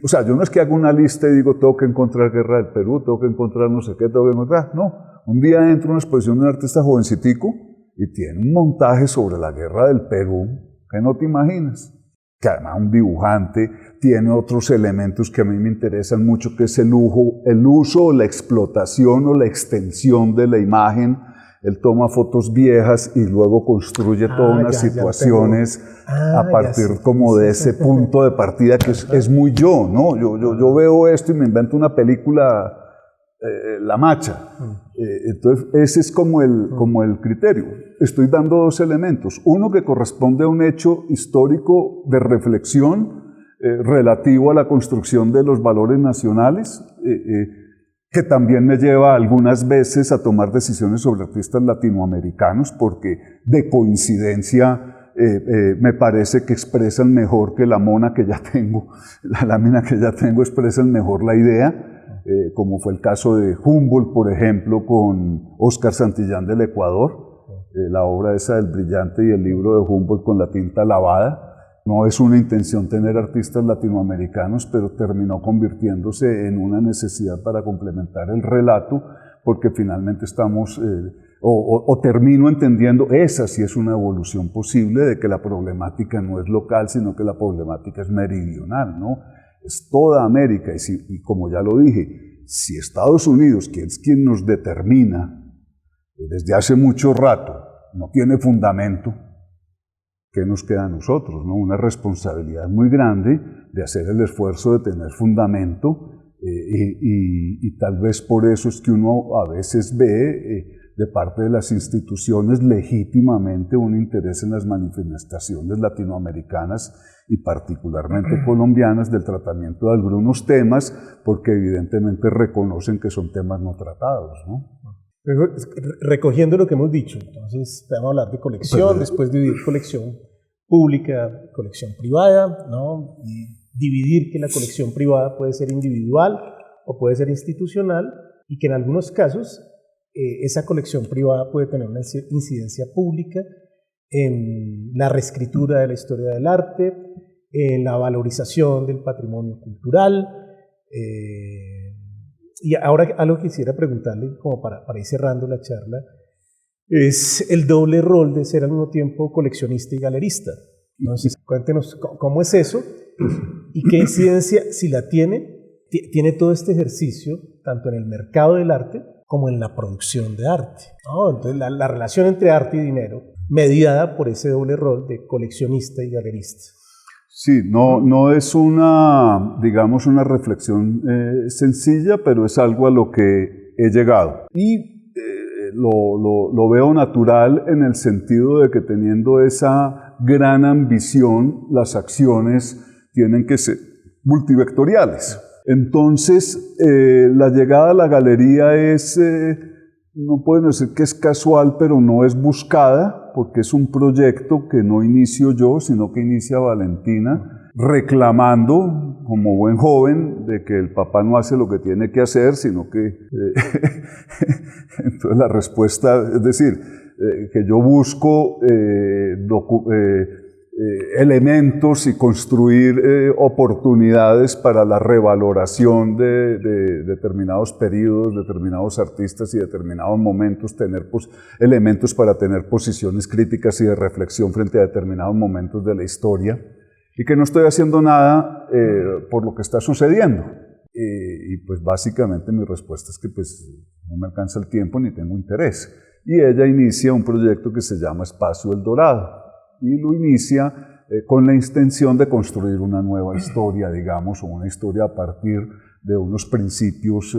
sea, yo no es que haga una lista y digo, tengo que encontrar guerra del Perú, tengo que encontrar no sé qué, tengo que encontrar. No, un día entro a una exposición de un artista jovencitico y tiene un montaje sobre la guerra del Perú que no te imaginas. Que además un dibujante tiene otros elementos que a mí me interesan mucho, que es el uso, la explotación o la extensión de la imagen. Él toma fotos viejas y luego construye todas unas situaciones a partir como de ese punto de partida que es muy yo, ¿no? Yo veo esto y me invento una película, La Macha. Entonces, ese es como el criterio. Estoy dando dos elementos. Uno que corresponde a un hecho histórico de reflexión relativo a la construcción de los valores nacionales, que también me lleva algunas veces a tomar decisiones sobre artistas latinoamericanos, porque de coincidencia me parece que expresan mejor que la mona que ya tengo, la lámina que ya tengo expresan mejor la idea. Como fue el caso de Humboldt, por ejemplo, con Óscar Santillán del Ecuador, la obra esa del brillante y el libro de Humboldt con la tinta lavada. No es una intención tener artistas latinoamericanos, pero terminó convirtiéndose en una necesidad para complementar el relato, porque finalmente estamos, termino entendiendo, esa sí es una evolución posible, de que la problemática no es local, sino que la problemática es meridional, ¿no? Es toda América, y como ya lo dije, si Estados Unidos, que es quien nos determina desde hace mucho rato, no tiene fundamento, ¿qué nos queda a nosotros, no? Una responsabilidad muy grande de hacer el esfuerzo de tener fundamento, y tal vez por eso es que uno a veces ve de parte de las instituciones legítimamente un interés en las manifestaciones latinoamericanas y particularmente colombianas del tratamiento de algunos temas, porque evidentemente reconocen que son temas no tratados, ¿no? Recogiendo lo que hemos dicho, entonces vamos a hablar de colección, después dividir colección pública, colección privada, ¿no? Y dividir que la colección privada puede ser individual o puede ser institucional, y que en algunos casos esa colección privada puede tener una incidencia pública en la reescritura de la historia del arte, en la valorización del patrimonio cultural. Y ahora algo que quisiera preguntarle, como para ir cerrando la charla, es el doble rol de ser al mismo tiempo coleccionista y galerista. Entonces, cuéntenos cómo es eso y qué incidencia, si la tiene todo este ejercicio, tanto en el mercado del arte como en la producción de arte, ¿no? Entonces, la relación entre arte y dinero, mediada por ese doble rol de coleccionista y galerista. Sí, no es una, digamos, una reflexión sencilla, pero es algo a lo que he llegado. Y lo veo natural en el sentido de que, teniendo esa gran ambición, las acciones tienen que ser multivectoriales. Entonces, la llegada a la galería es, no puedo decir que es casual, pero no es buscada, porque es un proyecto que no inicio yo, sino que inicia Valentina, reclamando, como buen joven, de que el papá no hace lo que tiene que hacer, sino que... Entonces la respuesta, es decir, que yo busco elementos y construir oportunidades para la revaloración de determinados periodos, determinados artistas y determinados momentos, tener elementos para tener posiciones críticas y de reflexión frente a determinados momentos de la historia, y que no estoy haciendo nada por lo que está sucediendo. Y pues básicamente mi respuesta es que pues no me alcanza el tiempo ni tengo interés. Y ella inicia un proyecto que se llama Espacio El Dorado, y lo inicia con la intención de construir una nueva historia, digamos, o una historia a partir de unos principios,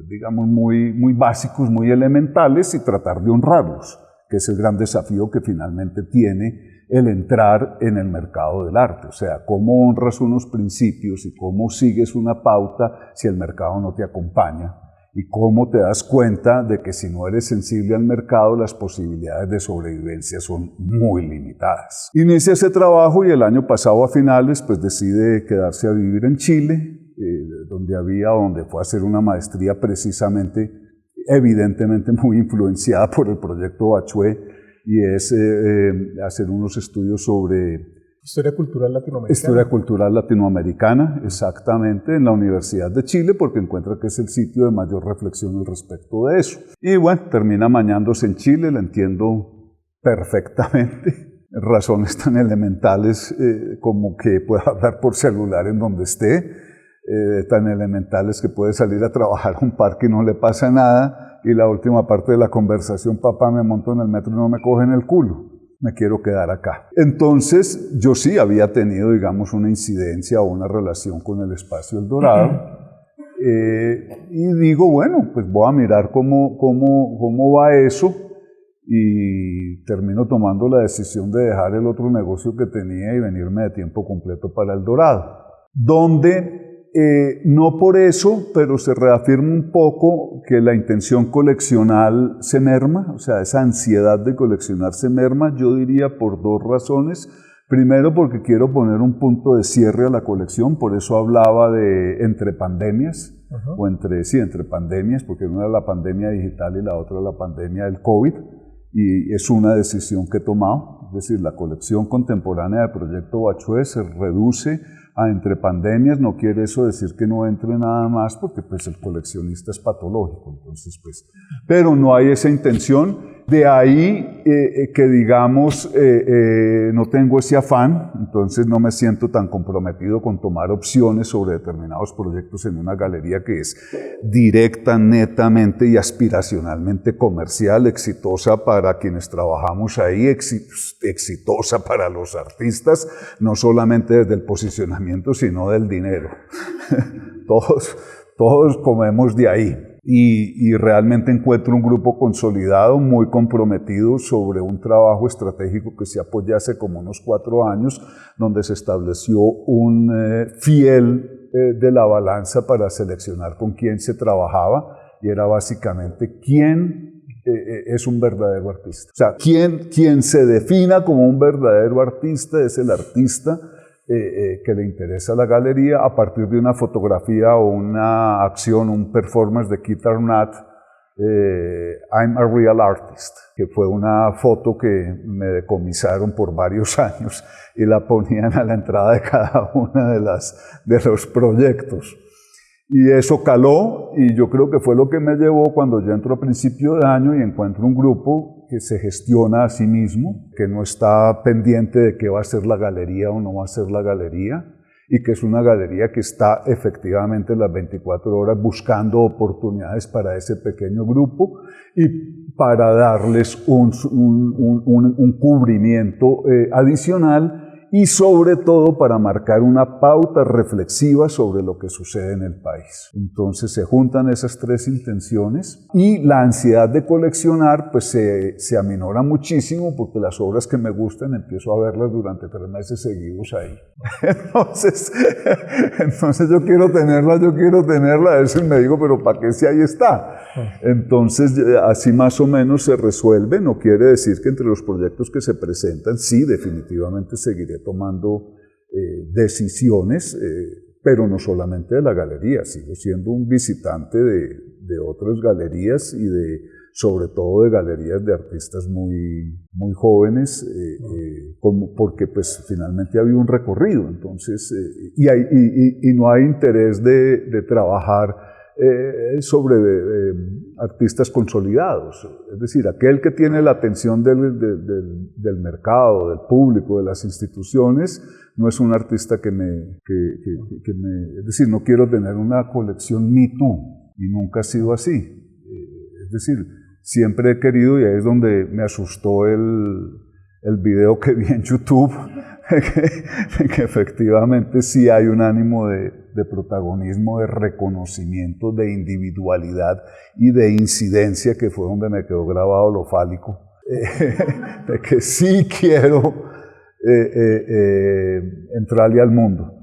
digamos, muy básicos, muy elementales, y tratar de honrarlos, que es el gran desafío que finalmente tiene el entrar en el mercado del arte. O sea, cómo honras unos principios y cómo sigues una pauta si el mercado no te acompaña. Y cómo te das cuenta de que si no eres sensible al mercado, las posibilidades de sobrevivencia son muy limitadas. Inicia ese trabajo y el año pasado a finales pues decide quedarse a vivir en Chile, donde fue a hacer una maestría precisamente, evidentemente muy influenciada por el proyecto Bachué, y es hacer unos estudios sobre Historia cultural latinoamericana. Historia cultural latinoamericana, exactamente, en la Universidad de Chile, porque encuentra que es el sitio de mayor reflexión al respecto de eso. Y bueno, termina amañándose en Chile, la entiendo perfectamente. Razones tan elementales como que pueda hablar por celular en donde esté, tan elementales que puede salir a trabajar a un parque y no le pasa nada, y la última parte de la conversación, papá, me monto en el metro y no me cogen el culo. Me quiero quedar acá. Entonces, yo sí había tenido, digamos, una incidencia o una relación con el espacio El Dorado. Y digo, bueno, pues voy a mirar cómo va eso. Y termino tomando la decisión de dejar el otro negocio que tenía y venirme de tiempo completo para El Dorado. Donde no por eso, pero se reafirma un poco que la intención coleccional se merma, o sea, esa ansiedad de coleccionar se merma, yo diría por dos razones. Primero, porque quiero poner un punto de cierre a la colección, por eso hablaba de entre pandemias, o entre pandemias, porque una era la pandemia digital y la otra la pandemia del COVID, y es una decisión que he tomado, es decir, la colección contemporánea del Proyecto Bachué se reduce a entre pandemias. No quiere eso decir que no entre nada más, porque pues el coleccionista es patológico, entonces pues, pero no hay esa intención. De ahí que digamos no tengo ese afán, entonces no me siento tan comprometido con tomar opciones sobre determinados proyectos en una galería que es directa, netamente y aspiracionalmente comercial, exitosa para quienes trabajamos ahí, exitosa para los artistas, no solamente desde el posicionamiento, sino del dinero. Todos comemos de ahí. Y realmente encuentro un grupo consolidado, muy comprometido sobre un trabajo estratégico que se apoya hace como unos 4 años, donde se estableció un fiel de la balanza para seleccionar con quién se trabajaba, y era básicamente quién es un verdadero artista. O sea, quien se defina como un verdadero artista es el artista que le interesa a la galería a partir de una fotografía o una acción, un performance de Keith Arnott, I'm a Real Artist, que fue una foto que me decomisaron por varios años y la ponían a la entrada de cada una de los proyectos. Y eso caló, y yo creo que fue lo que me llevó cuando yo entro a principio de año y encuentro un grupo que se gestiona a sí mismo, que no está pendiente de qué va a ser la galería o no va a ser la galería, y que es una galería que está efectivamente las 24 horas buscando oportunidades para ese pequeño grupo y para darles un cubrimiento adicional, y sobre todo para marcar una pauta reflexiva sobre lo que sucede en el país. Entonces se juntan esas tres intenciones y la ansiedad de coleccionar pues se aminora muchísimo, porque las obras que me gustan empiezo a verlas durante 3 meses seguidos ahí. Entonces yo quiero tenerla, a veces me digo, pero ¿para qué si ahí está? Entonces así más o menos se resuelve. No quiere decir que entre los proyectos que se presentan, sí, definitivamente seguiré tomando decisiones, pero no solamente de la galería, sigo siendo un visitante de otras galerías y sobre todo de galerías de artistas muy jóvenes, porque pues finalmente había un recorrido, entonces, y no hay interés de trabajar sobre artistas consolidados. Es decir, aquel que tiene la atención del mercado, del público, de las instituciones, no es un artista que es decir, no quiero tener una colección Me Too, y nunca ha sido así. Es decir, siempre he querido, y ahí es donde me asustó el video que vi en YouTube, que efectivamente sí hay un ánimo de protagonismo, de reconocimiento, de individualidad y de incidencia, que fue donde me quedó grabado lo fálico, de que sí quiero entrarle al mundo.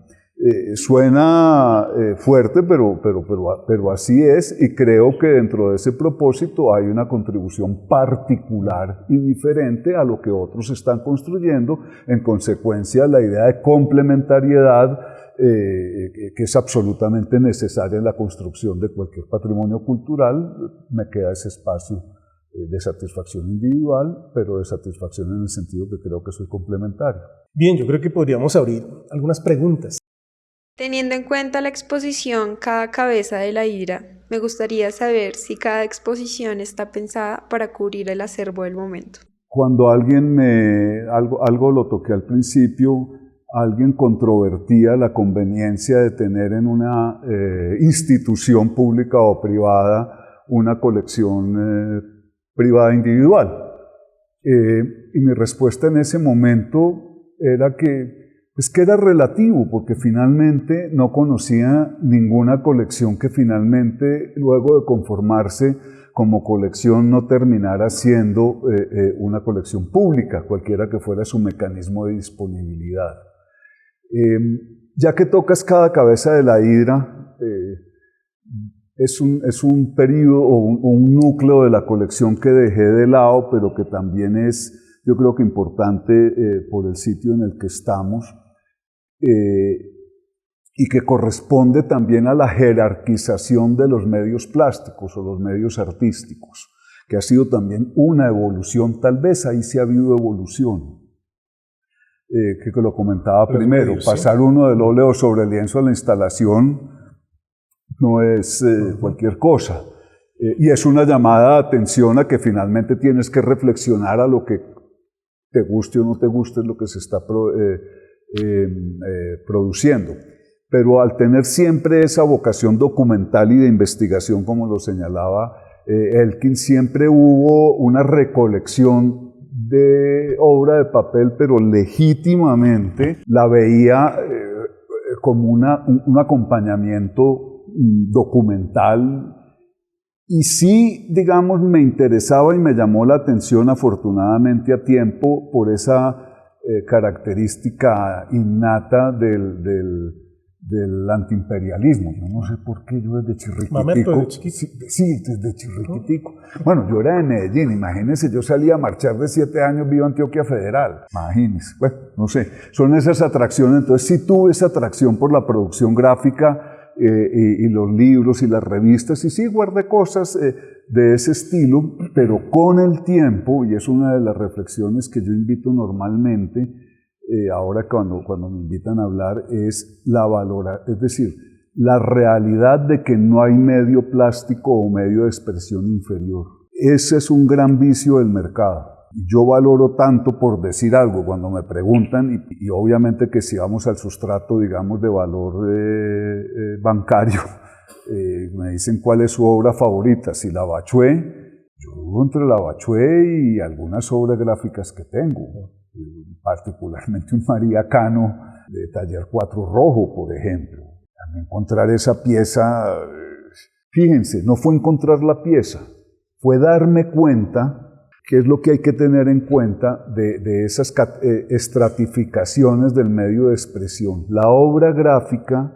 Suena fuerte, pero así es, y creo que dentro de ese propósito hay una contribución particular y diferente a lo que otros están construyendo. En consecuencia, la idea de complementariedad que es absolutamente necesaria en la construcción de cualquier patrimonio cultural, me queda ese espacio de satisfacción individual, pero de satisfacción en el sentido que creo que soy complementario. Bien, yo creo que podríamos abrir algunas preguntas. Teniendo en cuenta la exposición Cada cabeza de la hidra, me gustaría saber si cada exposición está pensada para cubrir el acervo del momento. Cuando algo lo toqué al principio, alguien controvertía la conveniencia de tener en una institución pública o privada una colección privada individual. Y mi respuesta en ese momento era que era relativo, porque finalmente no conocía ninguna colección que finalmente, luego de conformarse como colección, no terminara siendo una colección pública, cualquiera que fuera su mecanismo de disponibilidad. Ya que tocas Cada cabeza de la hidra, es un periodo o un núcleo de la colección que dejé de lado, pero que también es, yo creo que importante por el sitio en el que estamos, y que corresponde también a la jerarquización de los medios plásticos o los medios artísticos, que ha sido también una evolución, tal vez ahí sí ha habido evolución, que lo comentaba primero, pasar uno del óleo sobre el lienzo a la instalación no es cualquier cosa, y es una llamada de atención a que finalmente tienes que reflexionar a lo que te guste o no te guste lo que se está produciendo. Pero al tener siempre esa vocación documental y de investigación, como lo señalaba Elkin, siempre hubo una recolección de obra de papel, pero legítimamente la veía como un acompañamiento documental. Y sí, digamos, me interesaba y me llamó la atención, afortunadamente a tiempo, por esa característica innata del antiimperialismo. Yo no sé por qué yo desde chirriquitico. Sí, desde chirriquitico. Bueno, yo era de Medellín, imagínense, yo salía a marchar de 7 años, vivo Antioquia Federal. Imagínense, bueno, no sé, son esas atracciones. Entonces sí tuve esa atracción por la producción gráfica y los libros y las revistas, y sí guardé cosas de ese estilo, pero con el tiempo, y es una de las reflexiones que yo invito normalmente, ahora cuando me invitan a hablar, es es decir, la realidad de que no hay medio plástico o medio de expresión inferior. Ese es un gran vicio del mercado. Yo valoro tanto, por decir algo, cuando me preguntan, y obviamente que si vamos al sustrato, digamos, de valor bancario, me dicen cuál es su obra favorita. Si la Bachué, yo dudo entre la Bachué y algunas obras gráficas que tengo, particularmente un María Cano de Taller 4 Rojo, por ejemplo. A mí encontrar esa pieza, fíjense, no fue encontrar la pieza, fue darme cuenta que es lo que hay que tener en cuenta de esas estratificaciones del medio de expresión. La obra gráfica,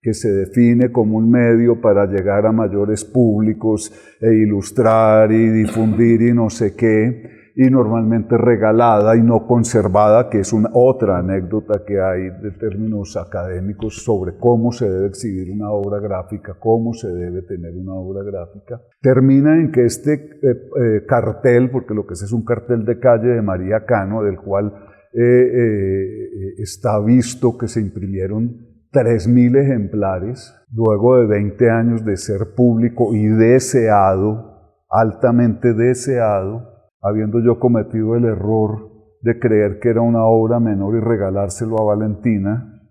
que se define como un medio para llegar a mayores públicos e ilustrar y difundir y no sé qué, y normalmente regalada y no conservada, que es otra anécdota que hay de términos académicos sobre cómo se debe exhibir una obra gráfica, cómo se debe tener una obra gráfica, termina en que este cartel, porque lo que es un cartel de calle de María Cano, del cual está visto que se imprimieron 3.000 ejemplares, luego de 20 años de ser público y deseado, altamente deseado, habiendo yo cometido el error de creer que era una obra menor y regalárselo a Valentina.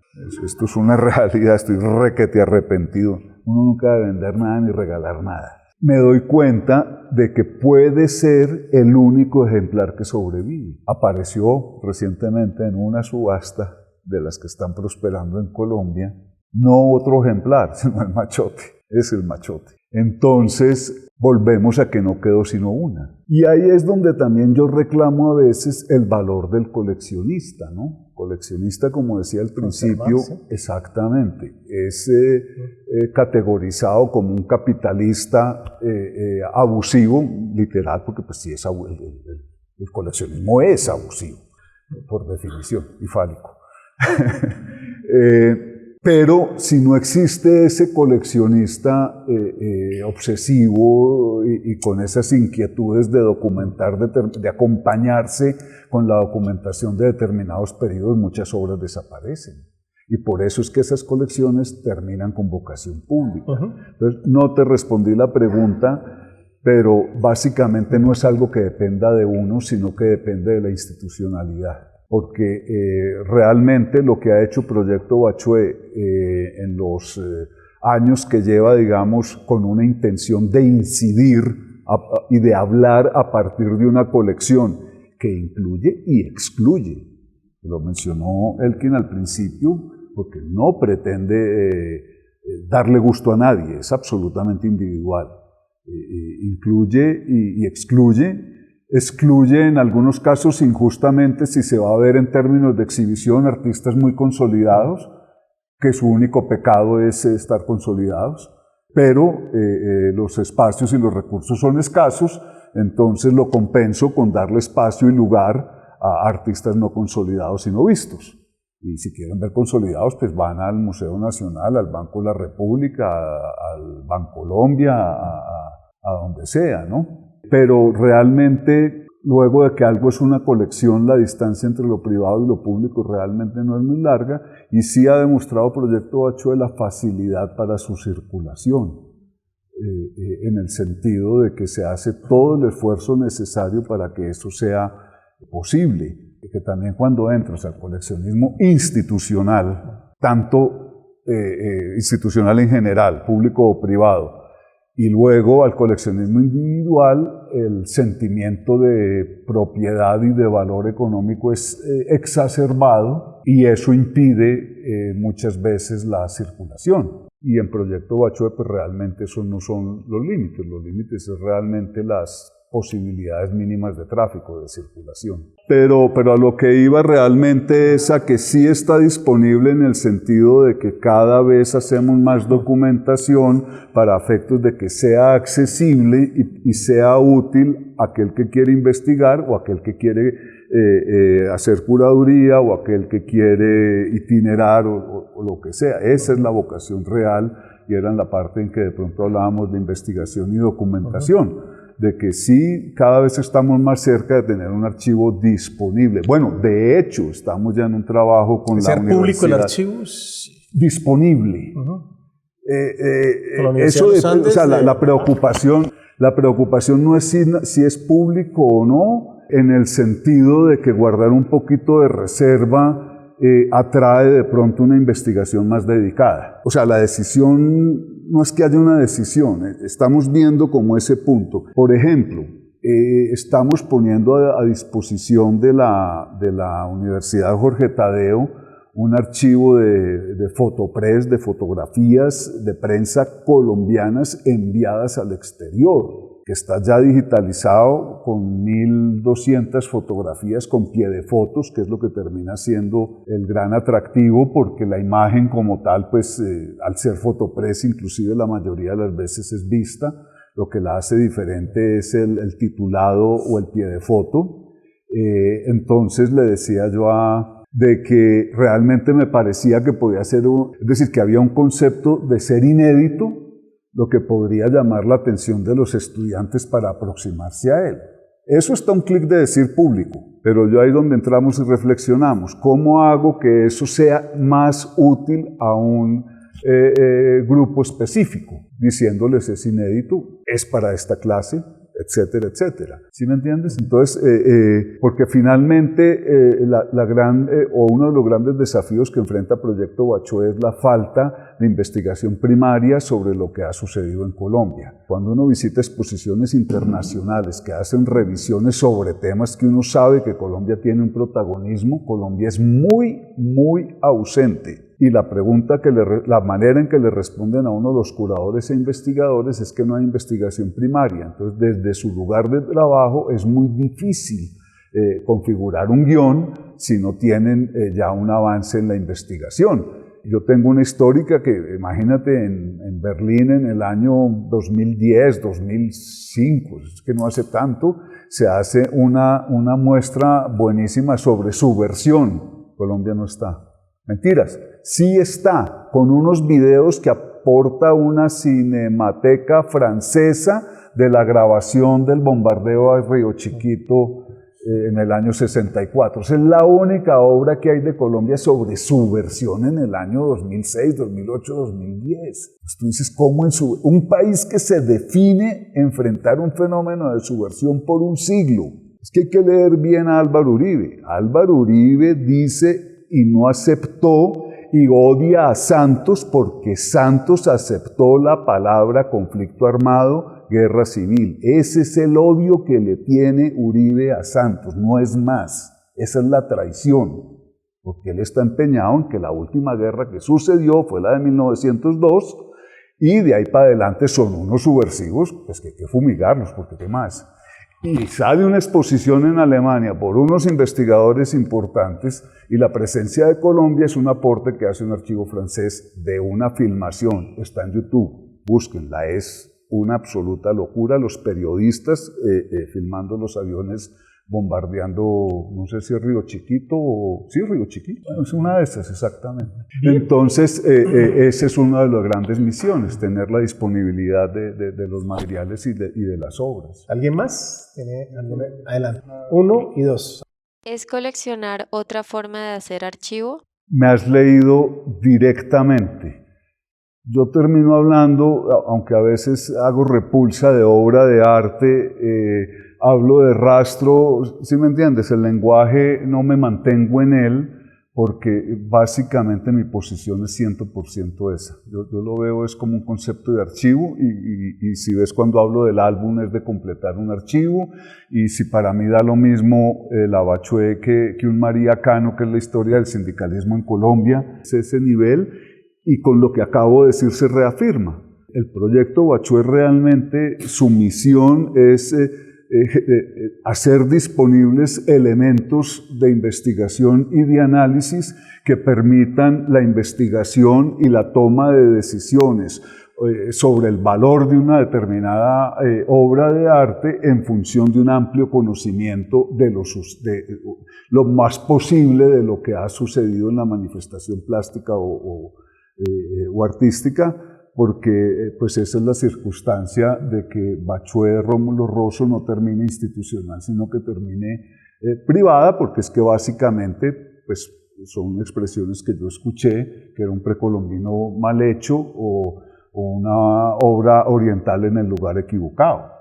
Esto es una realidad, estoy requete arrepentido. Uno nunca debe vender nada ni regalar nada. Me doy cuenta de que puede ser el único ejemplar que sobrevive. Apareció recientemente en una subasta de las que están prosperando en Colombia, no otro ejemplar, sino el machote. Es el machote. Entonces volvemos a que no quedó sino una. Y ahí es donde también yo reclamo a veces el valor del coleccionista, ¿no? Coleccionista, como decía al principio, exactamente, es categorizado como un capitalista abusivo, literal, porque pues sí, el coleccionismo es abusivo, por definición, y fálico. Pero si no existe ese coleccionista obsesivo y con esas inquietudes de documentar, de acompañarse con la documentación de determinados periodos, muchas obras desaparecen. Y por eso es que esas colecciones terminan con vocación pública. Entonces, no te respondí la pregunta, pero básicamente no es algo que dependa de uno, sino que depende de la institucionalidad. Porque realmente lo que ha hecho Proyecto Bachué en los años que lleva, digamos, con una intención de incidir y de hablar a partir de una colección que incluye y excluye. Lo mencionó Elkin al principio, porque no pretende darle gusto a nadie, es absolutamente individual. Incluye y excluye. Excluye en algunos casos injustamente, si se va a ver en términos de exhibición, artistas muy consolidados, que su único pecado es estar consolidados, pero los espacios y los recursos son escasos, entonces lo compenso con darle espacio y lugar a artistas no consolidados y no vistos. Y si quieren ver consolidados, pues van al Museo Nacional, al Banco de la República, al Bancolombia, a donde sea, ¿no? Pero realmente, luego de que algo es una colección, la distancia entre lo privado y lo público realmente no es muy larga, y sí ha demostrado Proyecto Bachué la facilidad para su circulación, en el sentido de que se hace todo el esfuerzo necesario para que eso sea posible, y que también cuando entras al coleccionismo institucional, tanto institucional en general, público o privado, y luego al coleccionismo individual, el sentimiento de propiedad y de valor económico es exacerbado y eso impide muchas veces la circulación. Y en Proyecto Bachué pues realmente esos no son los límites es realmente las posibilidades mínimas de tráfico, de circulación. Pero a lo que iba realmente es a que sí está disponible en el sentido de que cada vez hacemos más documentación para efectos de que sea accesible y sea útil a aquel que quiere investigar o aquel que quiere hacer curaduría o aquel que quiere itinerar o lo que sea. Esa es la vocación real y era en la parte en que de pronto hablábamos de investigación y documentación. De que sí, cada vez estamos más cerca de tener un archivo disponible. Bueno, de hecho, estamos ya en un trabajo con la universidad. ¿Público el archivo? Disponible. Eso es, o sea, la preocupación no es si es público o no, en el sentido de que guardar un poquito de reserva atrae de pronto una investigación más dedicada. O sea, la decisión no es que haya una decisión, estamos viendo como ese punto. Por ejemplo, estamos poniendo a disposición de la Universidad Jorge Tadeo un archivo de fotopress, de fotografías de prensa colombianas enviadas al exterior, que está ya digitalizado con 1.200 fotografías con pie de fotos, que es lo que termina siendo el gran atractivo, porque la imagen como tal, pues al ser fotopress, inclusive la mayoría de las veces es vista. Lo que la hace diferente es el titulado o el pie de foto. Entonces le decía yo de que realmente me parecía que podía ser, es decir, que había un concepto de ser inédito, lo que podría llamar la atención de los estudiantes para aproximarse a él. Eso está a un clic de decir público, pero yo ahí donde entramos y reflexionamos, ¿cómo hago que eso sea más útil a un grupo específico? Diciéndoles es inédito, es para esta clase, etcétera, etcétera. ¿Sí me entiendes? Entonces, porque finalmente uno de los grandes desafíos que enfrenta Proyecto Bachué es la falta de investigación primaria sobre lo que ha sucedido en Colombia. Cuando uno visita exposiciones internacionales que hacen revisiones sobre temas que uno sabe que Colombia tiene un protagonismo, Colombia es muy, muy ausente Y la pregunta la manera en que le responden a uno los curadores e investigadores es que no hay investigación primaria. Entonces, desde su lugar de trabajo es muy difícil configurar un guión si no tienen ya un avance en la investigación. Yo tengo una histórica que, imagínate, en Berlín en el año 2010, 2005, es que no hace tanto, se hace una muestra buenísima sobre subversión. Colombia no está. Mentiras, sí está, con unos videos que aporta una cinemateca francesa de la grabación del bombardeo a Río Chiquito en el año 64. Esa es la única obra que hay de Colombia sobre subversión en el año 2006, 2008, 2010. Entonces, ¿cómo en un país que se define enfrentar un fenómeno de subversión por un siglo? Es que hay que leer bien a Álvaro Uribe. Álvaro Uribe dice y no aceptó y odia a Santos porque Santos aceptó la palabra conflicto armado, guerra civil. Ese es el odio que le tiene Uribe a Santos, no es más. Esa es la traición, porque él está empeñado en que la última guerra que sucedió fue la de 1902 y de ahí para adelante son unos subversivos, pues que hay que fumigarlos, porque ¿qué más? Y sale una exposición en Alemania por unos investigadores importantes y la presencia de Colombia es un aporte que hace un archivo francés de una filmación. Está en YouTube, búsquenla, es una absoluta locura. Los periodistas filmando los aviones bombardeando, no sé si es Río Chiquito o... Sí, Río Chiquito, bueno, es una de esas exactamente. Entonces, esa es una de las grandes misiones, tener la disponibilidad de los materiales y de las obras. ¿Alguien más? Adelante. 1 y 2. ¿Es coleccionar otra forma de hacer archivo? Me has leído directamente. Yo termino hablando, aunque a veces hago repulsa de obra de arte, hablo de rastro, ¿sí me entiendes? El lenguaje no me mantengo en él porque básicamente mi posición es 100% esa. Yo lo veo es como un concepto de archivo y si ves cuando hablo del álbum es de completar un archivo y si para mí da lo mismo la Bachué que un María Cano, que es la historia del sindicalismo en Colombia, es ese nivel. Y con lo que acabo de decir se reafirma. El proyecto Bachué realmente, su misión es hacer disponibles elementos de investigación y de análisis que permitan la investigación y la toma de decisiones sobre el valor de una determinada obra de arte en función de un amplio conocimiento de lo más posible de lo que ha sucedido en la manifestación plástica o artística, porque pues esa es la circunstancia de que Bachué Rómulo Rosso no termine institucional, sino que termine privada, porque es que básicamente pues, son expresiones que yo escuché, que era un precolombino mal hecho o una obra oriental en el lugar equivocado.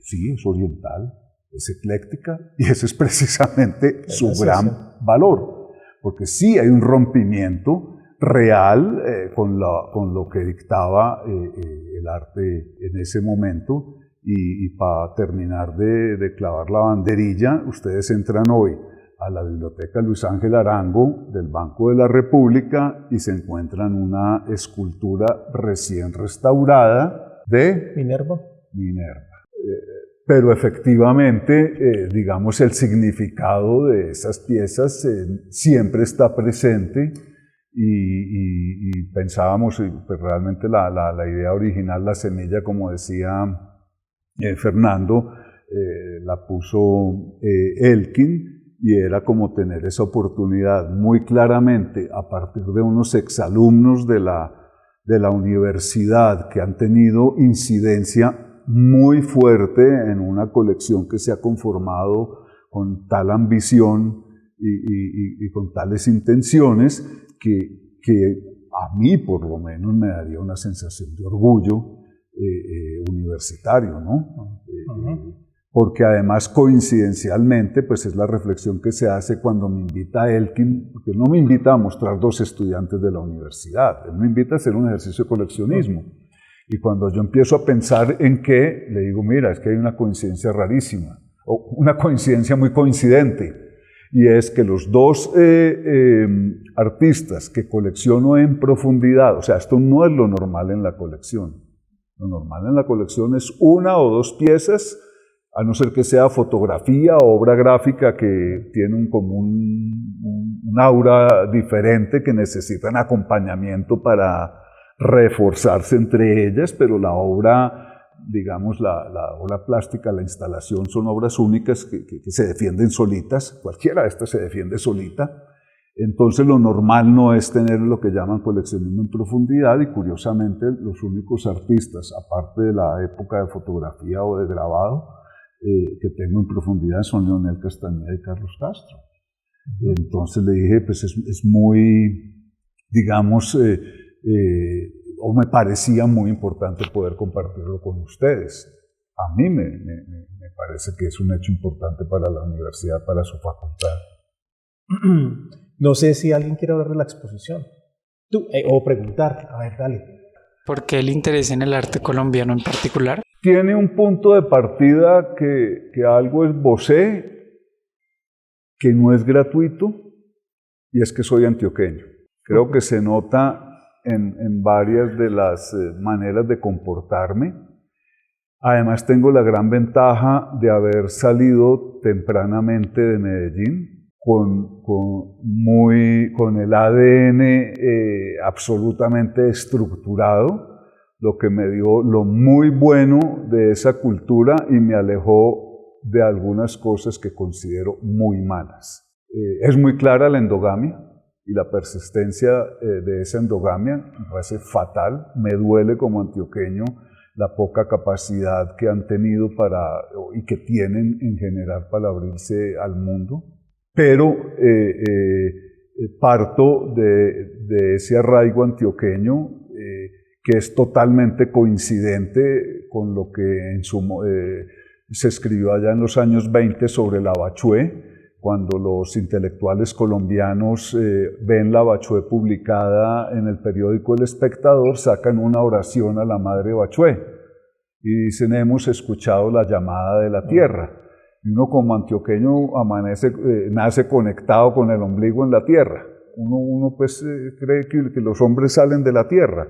Sí, es oriental, es ecléctica, y ese es precisamente su gran valor, porque sí hay un rompimiento real con lo que dictaba el arte en ese momento y para terminar de clavar la banderilla, ustedes entran hoy a la Biblioteca Luis Ángel Arango del Banco de la República y se encuentran una escultura recién restaurada de Minerva. Pero efectivamente, digamos, el significado de esas piezas siempre está presente. Y pensábamos, pues realmente la idea original, la semilla, como decía Fernando, la puso Elkin, y era como tener esa oportunidad muy claramente a partir de unos exalumnos de la universidad que han tenido incidencia muy fuerte en una colección que se ha conformado con tal ambición y con tales intenciones, que a mí por lo menos me daría una sensación de orgullo universitario, ¿no? Porque además coincidencialmente pues es la reflexión que se hace cuando me invita Elkin, porque no me invita a mostrar dos estudiantes de la universidad, él me invita a hacer un ejercicio de coleccionismo. Y cuando yo empiezo a pensar en qué, le digo, mira, es que hay una coincidencia rarísima, o una coincidencia muy coincidente. y es que los dos artistas que colecciono en profundidad, o sea, esto no es lo normal en la colección. Lo normal en la colección es una o dos piezas, a no ser que sea fotografía o obra gráfica que tiene como un aura diferente, que necesitan acompañamiento para reforzarse entre ellas, pero la obra, digamos, la obra plástica, la instalación, son obras únicas que se defienden solitas. Cualquiera de estas se defiende solita. Entonces lo normal no es tener lo que llaman coleccionismo en profundidad, y curiosamente los únicos artistas, aparte de la época de fotografía o de grabado, que tengo en profundidad son Leonel Castañeda y Carlos Castro. Entonces le dije, pues es muy, digamos, o me parecía muy importante poder compartirlo con ustedes. A mí me parece que es un hecho importante para la universidad, para su facultad. No sé si alguien quiere hablar de la exposición. Tú, o preguntar. A ver, dale. ¿Por qué el interés en el arte colombiano en particular? Tiene un punto de partida que algo esbocé, que no es gratuito, y es que soy antioqueño. Creo que se nota en varias de las maneras de comportarme. Además tengo la gran ventaja de haber salido tempranamente de Medellín, con el ADN absolutamente estructurado, lo que me dio lo muy bueno de esa cultura y me alejó de algunas cosas que considero muy malas. Es muy clara la endogamia y la persistencia de esa endogamia, me parece fatal, me duele como antioqueño la poca capacidad que han tenido y que tienen en general para abrirse al mundo. Pero parto de ese arraigo antioqueño que es totalmente coincidente con lo que se escribió allá en los años 20 sobre la Bachué, cuando los intelectuales colombianos ven la Bachué publicada en el periódico El Espectador, sacan una oración a la madre Bachué y dicen: hemos escuchado la llamada de la tierra. Y uno como antioqueño nace conectado con el ombligo en la tierra. Uno pues cree que los hombres salen de la tierra.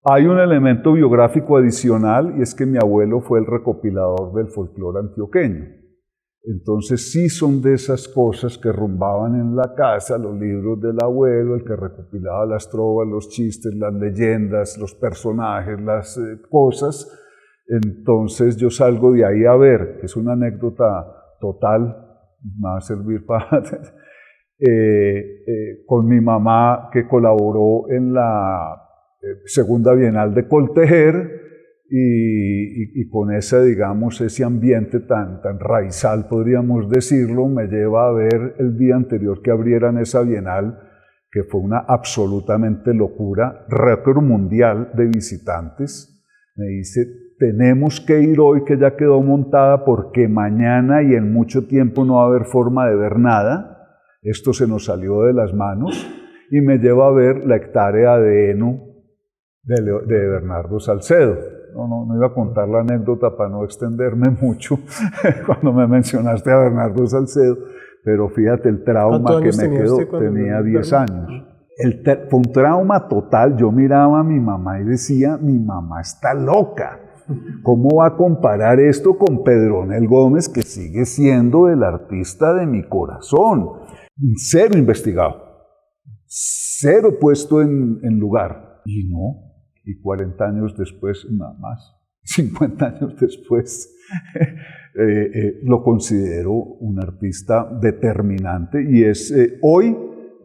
Hay un elemento biográfico adicional, y es que mi abuelo fue el recopilador del folclore antioqueño. Entonces sí son de esas cosas que rumbaban en la casa, los libros del abuelo, el que recopilaba las trovas, los chistes, las leyendas, los personajes, las cosas. Entonces yo salgo de ahí a ver, que es una anécdota total, me va a servir para... con mi mamá, que colaboró en la Segunda Bienal de Coltejer, y con ese, digamos, ese ambiente tan raizal, podríamos decirlo, me lleva a ver el día anterior que abrieran esa Bienal, que fue una absolutamente locura, récord mundial de visitantes. Me dice: tenemos que ir hoy, que ya quedó montada, porque mañana y en mucho tiempo no va a haber forma de ver nada. Esto se nos salió de las manos, y me lleva a ver la hectárea de heno de Bernardo Salcedo. No iba a contar la anécdota para no extenderme mucho cuando me mencionaste a Bernardo Salcedo, pero fíjate el trauma que me quedó. Tenía 10 años. Fue un trauma total. Yo miraba a mi mamá y decía: mi mamá está loca. ¿Cómo va a comparar esto con Pedronel Gómez, que sigue siendo el artista de mi corazón? Cero investigado, cero puesto en lugar. Y no, y 40 años después, nada más, 50 años después, lo considero un artista determinante, y es hoy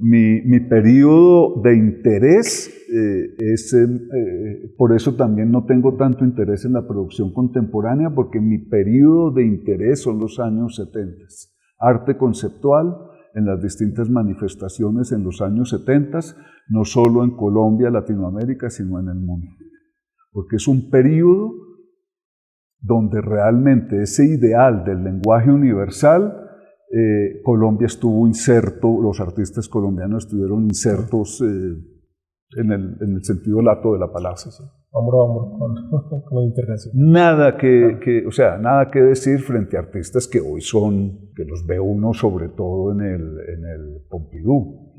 mi periodo de interés. Por eso también no tengo tanto interés en la producción contemporánea, porque mi periodo de interés son los años 70. Arte conceptual en las distintas manifestaciones en los años 70, no solo en Colombia, Latinoamérica, sino en el mundo. Porque es un periodo donde realmente ese ideal del lenguaje universal, Colombia estuvo inserto, los artistas colombianos estuvieron insertos en el sentido lato de la palabra. hombro a hombro con la internacional. O sea, nada que decir frente a artistas que hoy son, que los ve uno sobre todo en el Pompidou.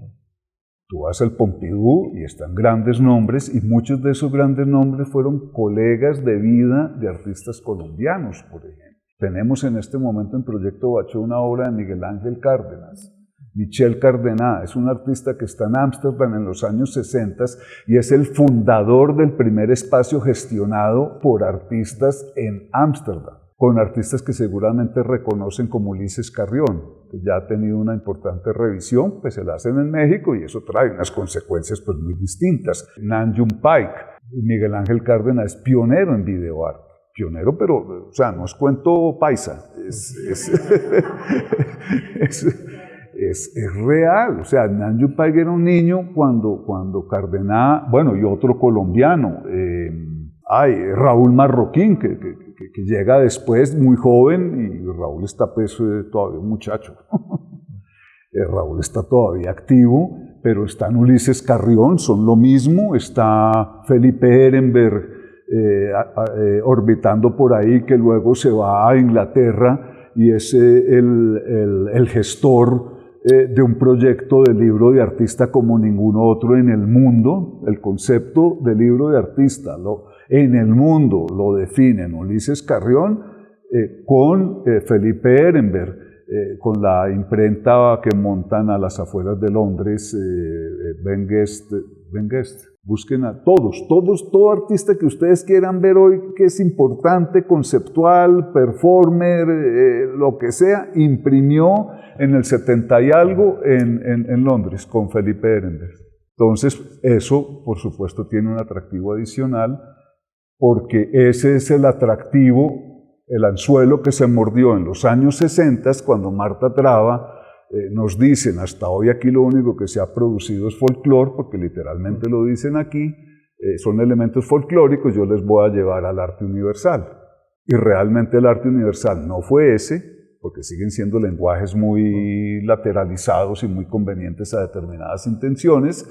Tú vas al Pompidou y están grandes nombres, y muchos de esos grandes nombres fueron colegas de vida de artistas colombianos, por ejemplo. Tenemos en este momento en Proyecto Bachó una obra de Miguel Ángel Cárdenas. Michel Cardená es un artista que está en Ámsterdam en los años 60 y es el fundador del primer espacio gestionado por artistas en Ámsterdam, con artistas que seguramente reconocen como Ulises Carrión, que ya ha tenido una importante revisión, pues se la hacen en México y eso trae unas consecuencias pues muy distintas. Nam June Paik, Miguel Ángel Cárdenas es pionero en videoarte. Pionero, pero, o sea, no es cuento paisa, es real. O sea, Nam June Paik era un niño cuando Cardená, bueno, y otro colombiano, Raúl Marroquín, que llega después muy joven, y Raúl está pues todavía un muchacho. Raúl está todavía activo, pero están Ulises Carrión, son lo mismo, está Felipe Ehrenberg orbitando por ahí, que luego se va a Inglaterra y es el gestor de un proyecto de libro de artista como ningún otro en el mundo. El concepto de libro de artista en el mundo lo definen Ulises Carrión con Felipe Ehrenberg, con la imprenta que montan a las afueras de Londres, Ben Guest. Busquen a todo artista que ustedes quieran ver hoy que es importante, conceptual, performer, lo que sea, imprimió en el 70 y algo en Londres con Felipe Ehrenberg. Entonces, eso, por supuesto, tiene un atractivo adicional, porque ese es el atractivo, el anzuelo que se mordió en los años 60 cuando Marta Traba nos dicen, hasta hoy aquí lo único que se ha producido es folclore, porque literalmente lo dicen aquí, son elementos folclóricos, yo les voy a llevar al arte universal. Y realmente el arte universal no fue ese, porque siguen siendo lenguajes muy lateralizados y muy convenientes a determinadas intenciones,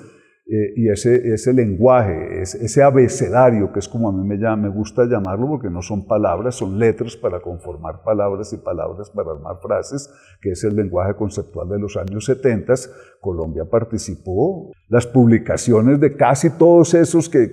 y ese lenguaje, ese abecedario, que es como a mí me gusta llamarlo, porque no son palabras, son letras para conformar palabras y palabras para armar frases, que es el lenguaje conceptual de los años 70. Colombia participó. Las publicaciones de casi todos esos que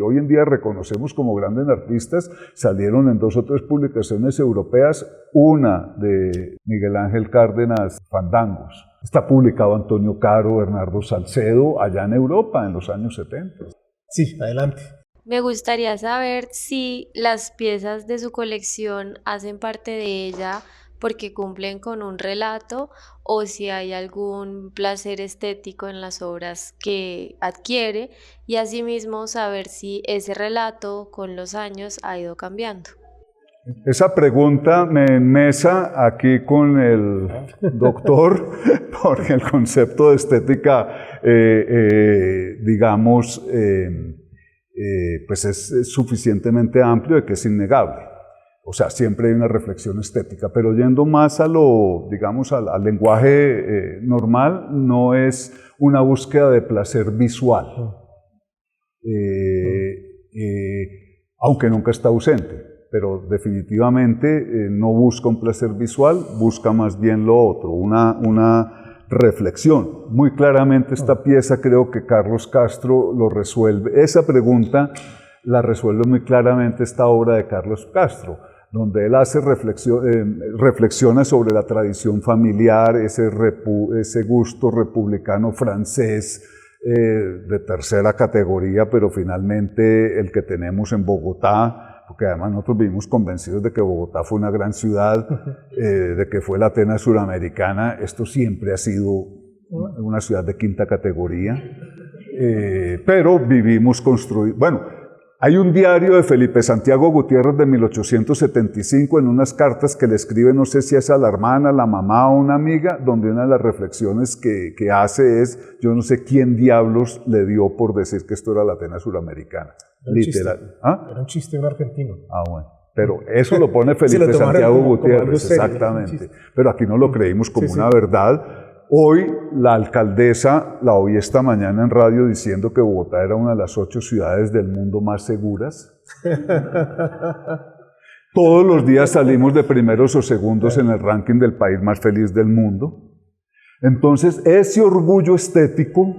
hoy en día reconocemos como grandes artistas salieron en 2 o 3 publicaciones europeas, una de Miguel Ángel Cárdenas, Fandangos. Está publicado Antonio Caro, Bernardo Salcedo, allá en Europa en los años 70. Sí, adelante. Me gustaría saber si las piezas de su colección hacen parte de ella porque cumplen con un relato, o si hay algún placer estético en las obras que adquiere, y asimismo saber si ese relato con los años ha ido cambiando. Esa pregunta me enmesa aquí con el doctor, porque el concepto de estética, digamos, pues es suficientemente amplio de que es innegable. O sea, siempre hay una reflexión estética, pero yendo más a digamos, al lenguaje normal, no es una búsqueda de placer visual, aunque nunca está ausente. Pero definitivamente no busca un placer visual, busca más bien lo otro, una reflexión. Muy claramente esta pieza creo que Carlos Castro lo resuelve. Esa pregunta la resuelve muy claramente esta obra de Carlos Castro, donde él hace reflexiona sobre la tradición familiar, ese gusto republicano francés, de tercera categoría, pero finalmente el que tenemos en Bogotá, porque además nosotros vivimos convencidos de que Bogotá fue una gran ciudad, de que fue la Atenas suramericana. Esto siempre ha sido una ciudad de quinta categoría, pero vivimos construidos. Bueno, hay un diario de Felipe Santiago Gutiérrez de 1875 en unas cartas que le escribe, no sé si es a la hermana, la mamá o una amiga, donde una de las reflexiones que hace es, yo no sé quién diablos le dio por decir que esto era la Atenas suramericana. Literal. ¿Ah? Era un chiste de un argentino. Ah, bueno. Pero eso lo pone Felipe Santiago Gutiérrez, exactamente. Pero aquí no lo creímos como una verdad, Hoy la alcaldesa, la oí esta mañana en radio diciendo que Bogotá era una de las 8 ciudades del mundo más seguras. Todos los días salimos de primeros o segundos en el ranking del país más feliz del mundo. Entonces, ese orgullo estético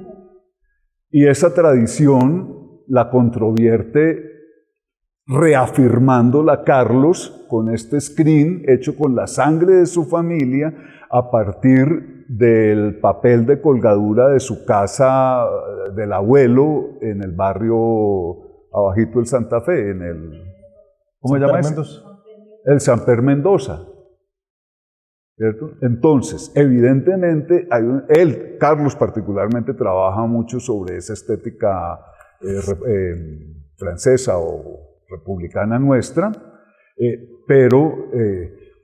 y esa tradición la controvierte reafirmándola Carlos con este screen hecho con la sangre de su familia a partir del papel de colgadura de su casa del abuelo en el barrio abajito del Santa Fe, en el... ¿Cómo se llama ese? El Samper Mendoza. ¿Cierto? Entonces, evidentemente, Carlos particularmente, trabaja mucho sobre esa estética francesa o republicana nuestra, pero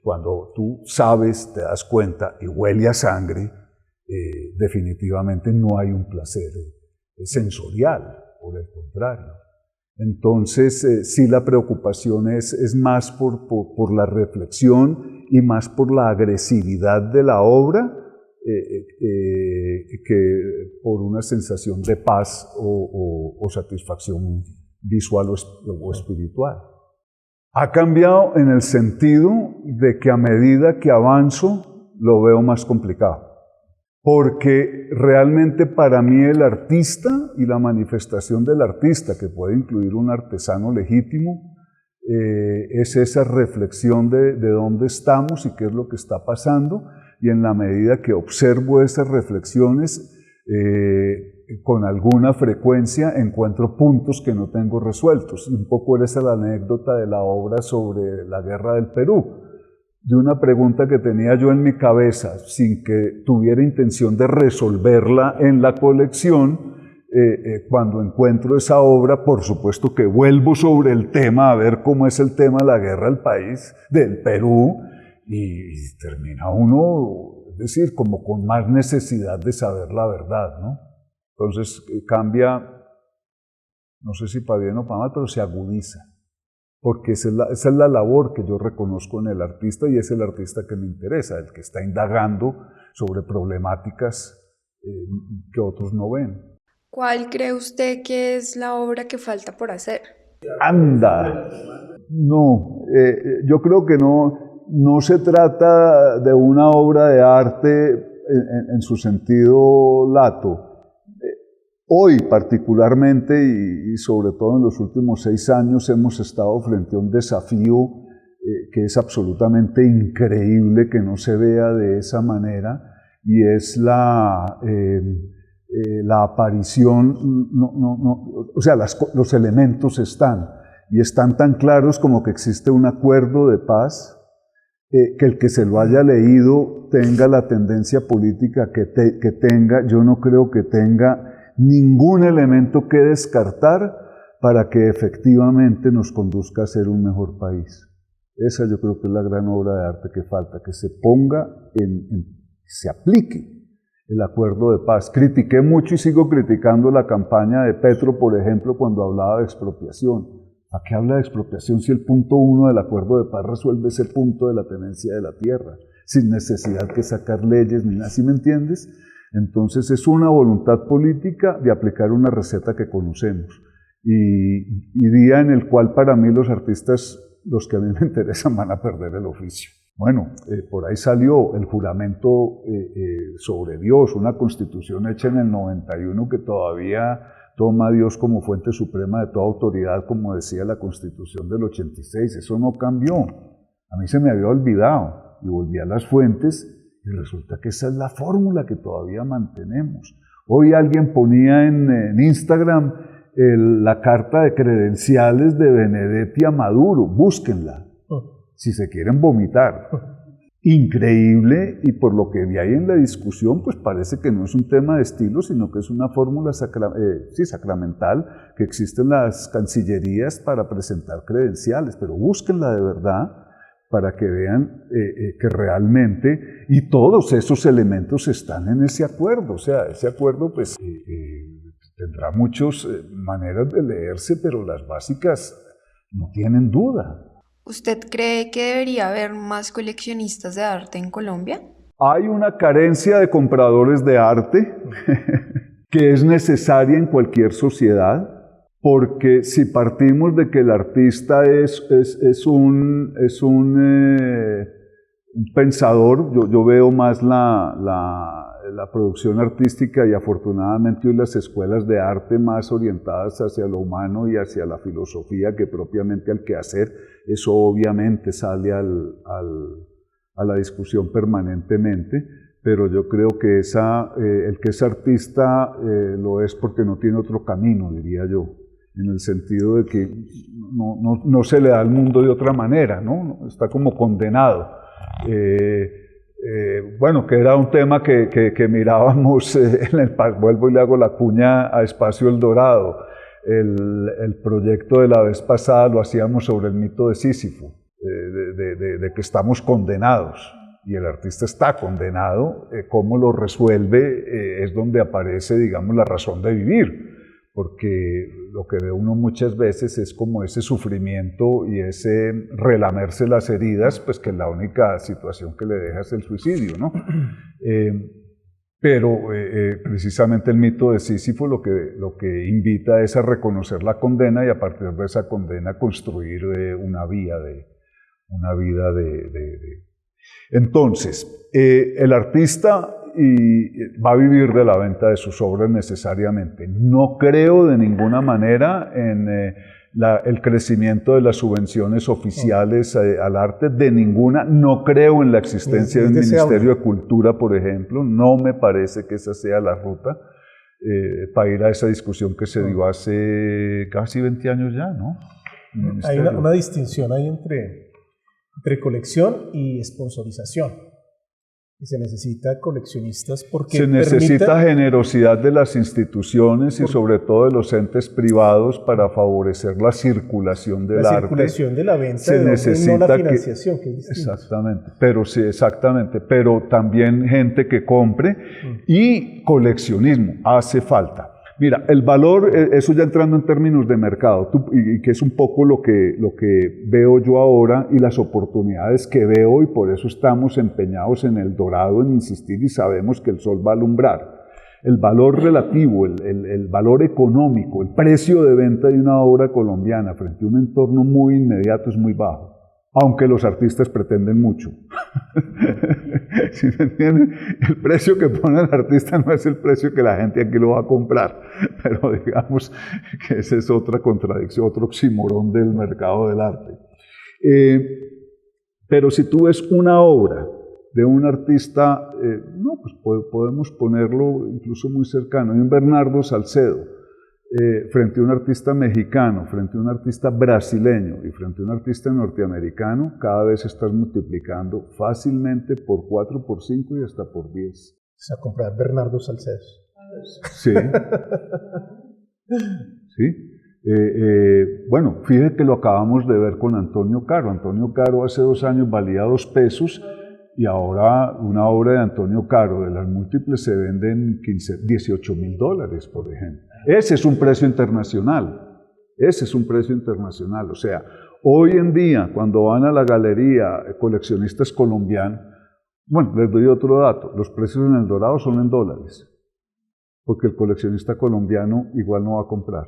cuando tú sabes, te das cuenta y huele a sangre, definitivamente no hay un placer sensorial, por el contrario. Entonces, sí, la preocupación es más por la reflexión y más por la agresividad de la obra que por una sensación de paz o satisfacción visual o espiritual. Ha cambiado en el sentido de que a medida que avanzo lo veo más complicado. Porque realmente para mí el artista y la manifestación del artista, que puede incluir un artesano legítimo, es esa reflexión de dónde estamos y qué es lo que está pasando, y en la medida que observo esas reflexiones, con alguna frecuencia encuentro puntos que no tengo resueltos. Un poco era esa la anécdota de la obra sobre la guerra del Perú, de una pregunta que tenía yo en mi cabeza, sin que tuviera intención de resolverla en la colección. Cuando encuentro esa obra, por supuesto que vuelvo sobre el tema, a ver cómo es el tema de la guerra del país, del Perú, y termina uno, es decir, como con más necesidad de saber la verdad, ¿no? Entonces cambia, no sé si para bien o para mal, pero se agudiza. Porque esa es la labor que yo reconozco en el artista, y es el artista que me interesa, el que está indagando sobre problemáticas que otros no ven. ¿Cuál cree usted que es la obra que falta por hacer? ¡Anda! No, yo creo que no se trata de una obra de arte en su sentido lato. Hoy particularmente y sobre todo en los últimos 6 años hemos estado frente a un desafío que es absolutamente increíble que no se vea de esa manera, y es la aparición, o sea, los elementos están tan claros como que existe un acuerdo de paz, que el que se lo haya leído tenga la tendencia política que tenga. Yo no creo que tenga ningún elemento que descartar para que efectivamente nos conduzca a ser un mejor país. Esa yo creo que es la gran obra de arte que falta, que se ponga se aplique el acuerdo de paz. Critiqué mucho y sigo criticando la campaña de Petro, por ejemplo, cuando hablaba de expropiación. ¿A qué habla de expropiación si el punto 1 del acuerdo de paz resuelve ese punto de la tenencia de la tierra, sin necesidad que sacar leyes ni nada? ¿Sí me entiendes? Entonces es una voluntad política de aplicar una receta que conocemos, y día en el cual para mí los artistas, los que a mí me interesan, van a perder el oficio. Bueno, por ahí salió el juramento sobre Dios, una constitución hecha en el 91 que todavía toma a Dios como fuente suprema de toda autoridad, como decía la Constitución del 86. Eso no cambió. A mí se me había olvidado y volví a las fuentes. Y resulta que esa es la fórmula que todavía mantenemos. Hoy alguien ponía en Instagram la carta de credenciales de Benedetti a Maduro. Búsquenla, si se quieren vomitar. Increíble, y por lo que vi ahí en la discusión, pues parece que no es un tema de estilo, sino que es una fórmula sacramental que existe en las cancillerías para presentar credenciales. Pero búsquenla de verdad, para que vean que realmente, y todos esos elementos están en ese acuerdo. O sea, ese acuerdo pues tendrá muchas maneras de leerse, pero las básicas no tienen duda. ¿Usted cree que debería haber más coleccionistas de arte en Colombia? Hay una carencia de compradores de arte que es necesaria en cualquier sociedad, porque si partimos de que el artista es un pensador, yo veo más la producción artística y afortunadamente hoy las escuelas de arte más orientadas hacia lo humano y hacia la filosofía que propiamente al quehacer, eso obviamente sale a la discusión permanentemente, pero yo creo que el que es artista lo es porque no tiene otro camino, diría yo, en el sentido de que no se le da al mundo de otra manera, ¿no? Está como condenado. Bueno, que era un tema que mirábamos vuelvo y le hago la cuña a Espacio El Dorado. El proyecto de la vez pasada lo hacíamos sobre el mito de Sísifo, de que estamos condenados, y el artista está condenado. Cómo lo resuelve es donde aparece, digamos, la razón de vivir, porque lo que ve uno muchas veces es como ese sufrimiento y ese relamerse las heridas, pues que la única situación que le deja es el suicidio, ¿no? Pero precisamente el mito de Sísifo lo que invita es a reconocer la condena y a partir de esa condena construir una vida de... Entonces, el artista va a vivir de la venta de sus obras necesariamente. No creo de ninguna manera en el crecimiento de las subvenciones oficiales al arte, de ninguna. No creo en la existencia de un Ministerio de Cultura, por ejemplo. No me parece que esa sea la ruta para ir a esa discusión que se dio hace casi 20 años ya, ¿no? Hay una distinción ahí entre colección y sponsorización. Y se necesita coleccionistas porque se necesita generosidad de las instituciones y sobre todo de los entes privados para favorecer la circulación del arte. La circulación de la venta, se necesita no la financiación, que es distinto. Exactamente, pero sí, exactamente, pero también gente que compre y coleccionismo hace falta. Mira, el valor, eso ya entrando en términos de mercado, y que es un poco lo que veo yo ahora y las oportunidades que veo, y por eso estamos empeñados en El Dorado, en insistir, y sabemos que el sol va a alumbrar. El valor relativo, el valor económico, el precio de venta de una obra colombiana frente a un entorno muy inmediato es muy bajo, aunque los artistas pretenden mucho. ¿Sí me entienden? El precio que pone el artista no es el precio que la gente aquí lo va a comprar, pero digamos que esa es otra contradicción, otro oxímoron del mercado del arte. Pero si tú ves una obra de un artista, pues podemos ponerlo incluso muy cercano, hay un Bernardo Salcedo, frente a un artista mexicano, frente a un artista brasileño y frente a un artista norteamericano, cada vez estás multiplicando fácilmente por 4, por 5 y hasta por 10. O sea, comprar Bernardo Salcedo. Sí. Sí. Bueno, fíjate que lo acabamos de ver con Antonio Caro. Antonio Caro hace 2 años valía 2 pesos y ahora una obra de Antonio Caro de las múltiples se vende en $18,000, por ejemplo. Ese es un precio internacional. Ese es un precio internacional. O sea, hoy en día, cuando van a la galería coleccionistas colombianos, bueno, les doy otro dato, los precios en El Dorado son en dólares, porque el coleccionista colombiano igual no va a comprar.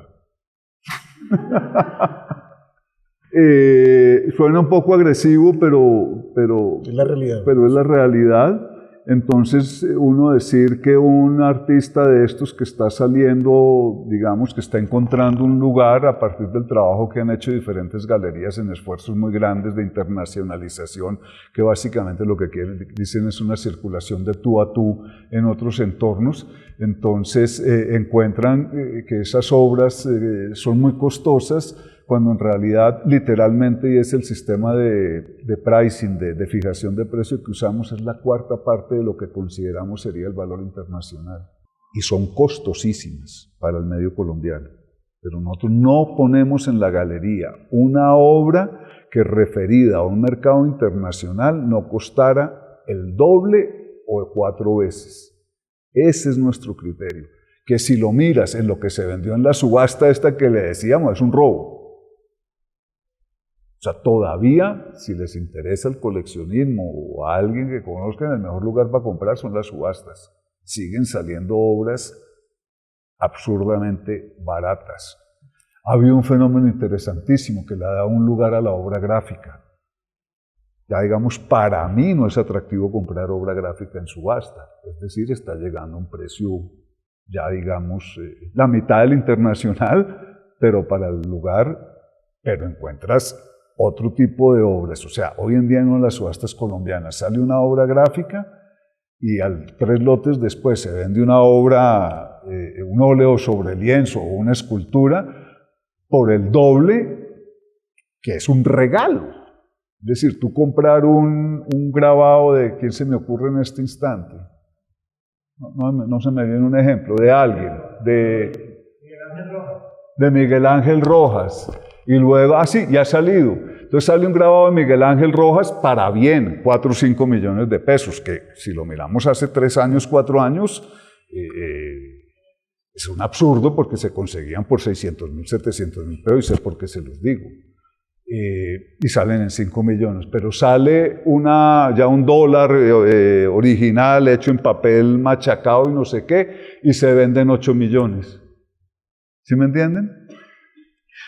Suena un poco agresivo, pero es la realidad. Pero es la realidad. Entonces, uno decir que un artista de estos que está saliendo, digamos, que está encontrando un lugar a partir del trabajo que han hecho diferentes galerías en esfuerzos muy grandes de internacionalización, que básicamente lo que dicen es una circulación de tú a tú en otros entornos, entonces encuentran que esas obras son muy costosas, cuando en realidad literalmente, y es el sistema de pricing, de fijación de precio que usamos, es la 4ª parte de lo que consideramos sería el valor internacional. Y son costosísimas para el medio colombiano. Pero nosotros no ponemos en la galería una obra que referida a un mercado internacional no costara el doble o 4 veces. Ese es nuestro criterio. Que si lo miras en lo que se vendió en la subasta esta que le decíamos, es un robo. O sea, todavía, si les interesa el coleccionismo o a alguien que conozcan, el mejor lugar para comprar son las subastas. Siguen saliendo obras absurdamente baratas. Ha habido un fenómeno interesantísimo que le ha dado un lugar a la obra gráfica. Ya digamos, para mí no es atractivo comprar obra gráfica en subasta. Es decir, está llegando a un precio, ya digamos, la mitad del internacional, pero para el lugar, pero encuentras otro tipo de obras. O sea, hoy en día en las subastas colombianas sale una obra gráfica y 3 lotes después se vende una obra, un óleo sobre lienzo o una escultura por el doble, que es un regalo. Es decir, tú comprar un grabado de, ¿quién se me ocurre en este instante? No se me viene un ejemplo, de alguien, de Miguel Ángel Rojas. Y luego, sí, ya ha salido. Entonces sale un grabado de Miguel Ángel Rojas para bien, 4 o 5 millones de pesos, que si lo miramos hace 3 años, 4 años, es un absurdo porque se conseguían por 600.000, 700.000 pesos, y sé por qué se los digo. Y salen en 5 millones, pero sale ya un dólar original hecho en papel machacado y no sé qué, y se venden 8 millones. ¿Sí me entienden?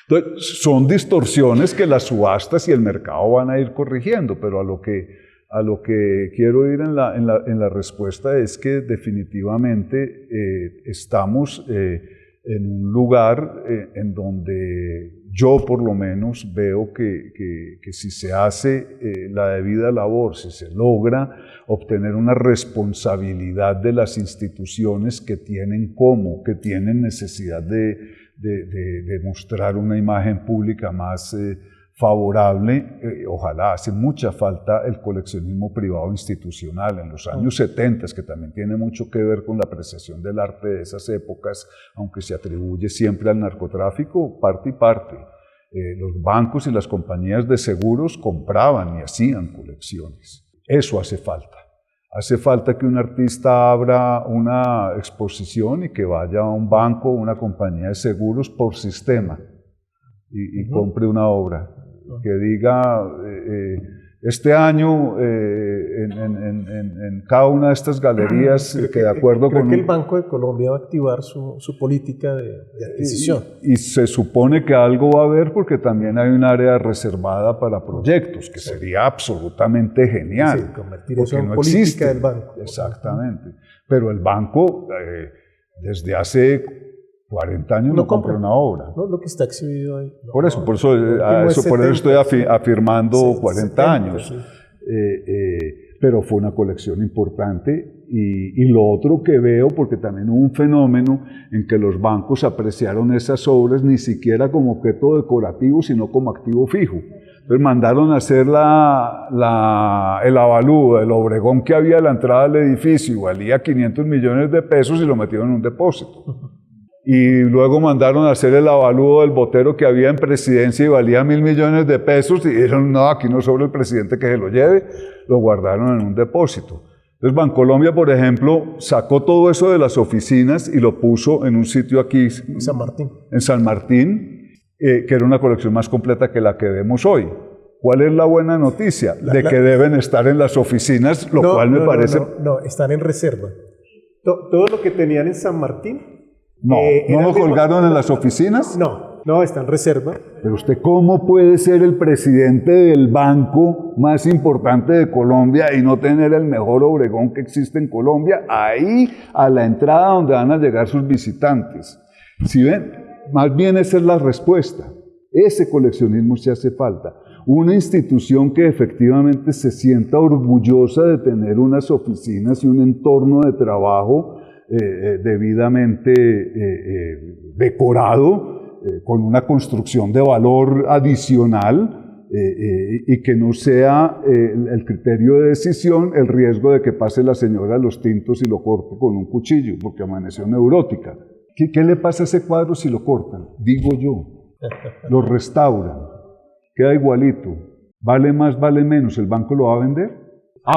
Entonces, son distorsiones que las subastas y el mercado van a ir corrigiendo, pero a lo que quiero ir en la respuesta es que definitivamente estamos en un lugar en donde yo por lo menos veo que si se hace la debida labor, si se logra obtener una responsabilidad de las instituciones que tienen necesidad de mostrar una imagen pública más favorable, ojalá. Hace mucha falta el coleccionismo privado institucional en los años 70, que también tiene mucho que ver con la apreciación del arte de esas épocas, aunque se atribuye siempre al narcotráfico, parte y parte. Los bancos y las compañías de seguros compraban y hacían colecciones. Eso hace falta. Hace falta que un artista abra una exposición y que vaya a un banco o una compañía de seguros por sistema y compre una obra. Que diga, este año en cada una de estas galerías, que de acuerdo creo con... que el Banco de Colombia va a activar su política de adquisición. Y se supone que algo va a haber porque también hay un área reservada para proyectos, que sería absolutamente genial. Sí, convertir eso en política del banco. Exactamente. Pero el banco, desde hace 40 años no compra una obra. No, lo que está exhibido ahí. Por eso estoy afirmando 40 años. Sí. Pero fue una colección importante. Y lo otro que veo, porque también hubo un fenómeno en que los bancos apreciaron esas obras ni siquiera como objeto decorativo, sino como activo fijo. Entonces mandaron a hacer el avalúo del Obregón que había a la entrada del edificio y valía 500 millones de pesos y lo metieron en un depósito. Y luego mandaron a hacer el avalúo del Botero que había en Presidencia y valía 1.000 millones de pesos y dijeron, no, aquí no sobra el presidente que se lo lleve, lo guardaron en un depósito. Entonces Bancolombia, por ejemplo, sacó todo eso de las oficinas y lo puso en un sitio aquí en San Martín, que era una colección más completa que la que vemos hoy. ¿Cuál es la buena noticia? Que deben estar en las oficinas, cual me parece... No, están en reserva. Todo lo que tenían en San Martín... ¿No lo colgaron en las oficinas? No, está en reserva. Pero usted, ¿cómo puede ser el presidente del banco más importante de Colombia y no tener el mejor Obregón que existe en Colombia ahí a la entrada donde van a llegar sus visitantes? Si ven, más bien esa es la respuesta. Ese coleccionismo se hace falta. Una institución que efectivamente se sienta orgullosa de tener unas oficinas y un entorno de trabajo debidamente decorado, con una construcción de valor adicional, y que no sea el criterio de decisión el riesgo de que pase la señora a los tintos y lo corte con un cuchillo porque amaneció neurótica. ¿Qué le pasa a ese cuadro si lo cortan? Digo yo, lo restauran, queda igualito, vale más, vale menos, ¿el banco lo va a vender?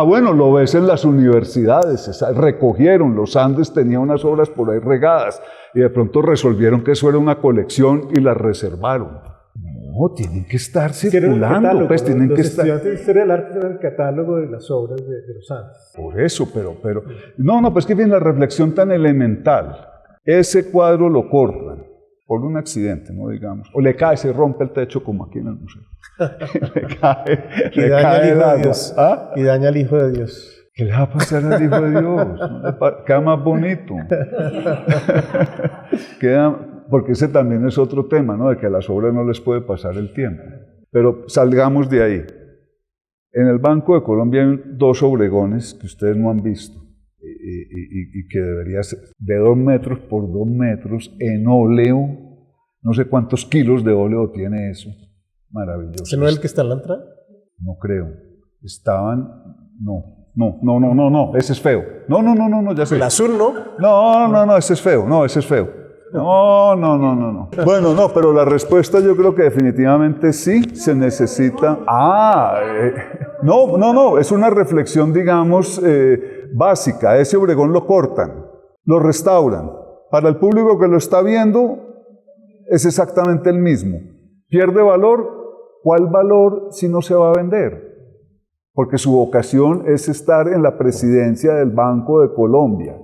Bueno, lo ves en las universidades, recogieron, los Andes tenía unas obras por ahí regadas y de pronto resolvieron que eso era una colección y las reservaron. No, tienen que estar Hicieron el circulando, catálogo, pues tienen los que estar... estudiantes de Historia del Arte hicieron el catálogo de las obras de los Andes. Por eso, pero... No, pues que viene la reflexión tan elemental. Ese cuadro lo cortan por un accidente, no digamos. O le cae, se rompe el techo como aquí en el museo. Y daña al Hijo de agua. Dios. ¿Ah? Y daña al Hijo de Dios. ¿Qué le va a pasar al Hijo de Dios? Queda más bonito. Porque ese también es otro tema, ¿no? De que a las obras no les puede pasar el tiempo. Pero salgamos de ahí. En el Banco de Colombia hay 2 obregones que ustedes no han visto y que debería ser de 2 metros por 2 metros en óleo. No sé cuántos kilos de óleo tiene eso. Maravilloso. ¿Ese no es el que está en la entrada? No creo. Estaban... No, ese es feo. No, ya sé. El azul, ¿no? No, ese es feo. No. Bueno, no, pero la respuesta yo creo que definitivamente sí se necesita. No, es una reflexión, digamos, básica. Ese Obregón lo cortan, lo restauran. Para el público que lo está viendo es exactamente el mismo. ¿Pierde valor? ¿Cuál valor si no se va a vender? Porque su vocación es estar en la presidencia del Banco de Colombia.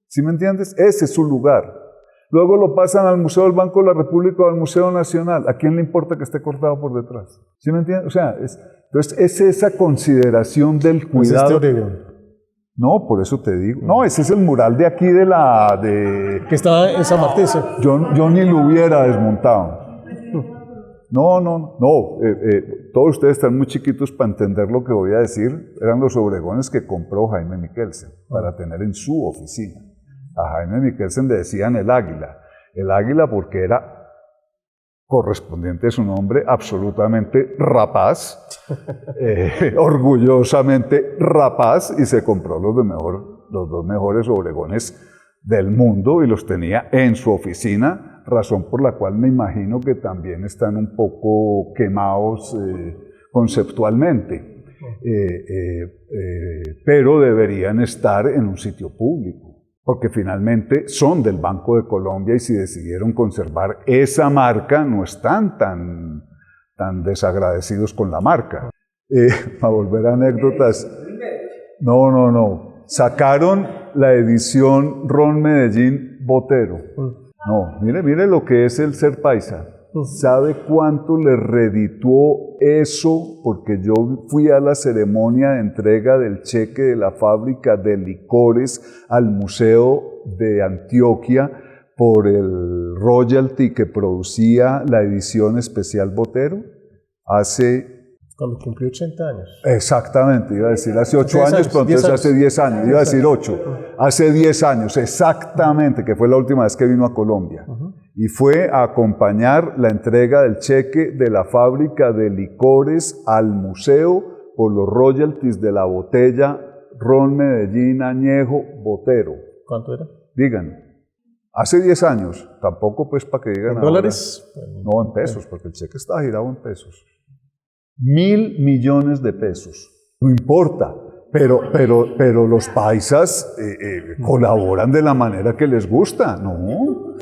¿Sí me entiendes? Ese es su lugar. Luego lo pasan al Museo del Banco de la República o al Museo Nacional. ¿A quién le importa que esté cortado por detrás? ¿Sí me entiendes? O sea, entonces es esa consideración del cuidado. No, por eso te digo. No, ese es el mural de aquí que estaba en San Martín. Yo ni lo hubiera desmontado. No. Todos ustedes están muy chiquitos para entender lo que voy a decir. Eran los obregones que compró Jaime Miquelsen para tener en su oficina. A Jaime Miquelsen le decían el Águila. El Águila porque era correspondiente a su nombre absolutamente rapaz, orgullosamente rapaz, y se compró los 2 mejores obregones del mundo y los tenía en su oficina, razón por la cual me imagino que también están un poco quemados conceptualmente, pero deberían estar en un sitio público, porque finalmente son del Banco de Colombia y si decidieron conservar esa marca no están tan desagradecidos con la marca. Para volver a anécdotas, no. Sacaron la edición Ron Medellín Botero. No, mire lo que es el ser paisa. ¿Sabe cuánto le redituó eso? Porque yo fui a la ceremonia de entrega del cheque de la fábrica de licores al Museo de Antioquia por el royalty que producía la edición especial Botero Cuando cumplió 80 años. Exactamente, iba a decir hace 8 años, pero entonces hace 10 años, iba a decir 8. Hace 10 años, exactamente, que fue la última vez que vino a Colombia. Y fue a acompañar la entrega del cheque de la fábrica de licores al museo por los royalties de la botella Ron Medellín Añejo Botero. ¿Cuánto era? Digan, hace 10 años, tampoco pues para que digan ¿En ahora. dólares? No, en pesos, porque el cheque está girado en pesos. 1.000 millones de pesos. No importa, pero los paisas colaboran de la manera que les gusta, ¿no?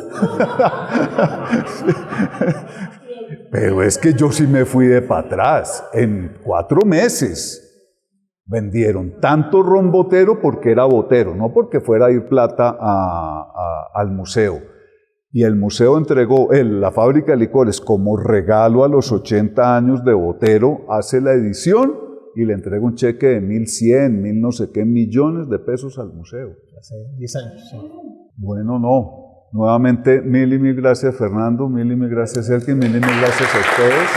Pero es que yo sí me fui de para atrás. En 4 meses vendieron tanto ron Botero porque era Botero, no porque fuera a ir plata al museo. Y el museo entregó, la fábrica de licores, como regalo a los 80 años de Botero, hace la edición y le entrega un cheque de 1.100, 1.000 no sé qué millones de pesos al museo. Hace 10 años, sí. Bueno, no. Nuevamente, mil y mil gracias, Fernando, mil y mil gracias, Elkin, mil y mil gracias a ustedes.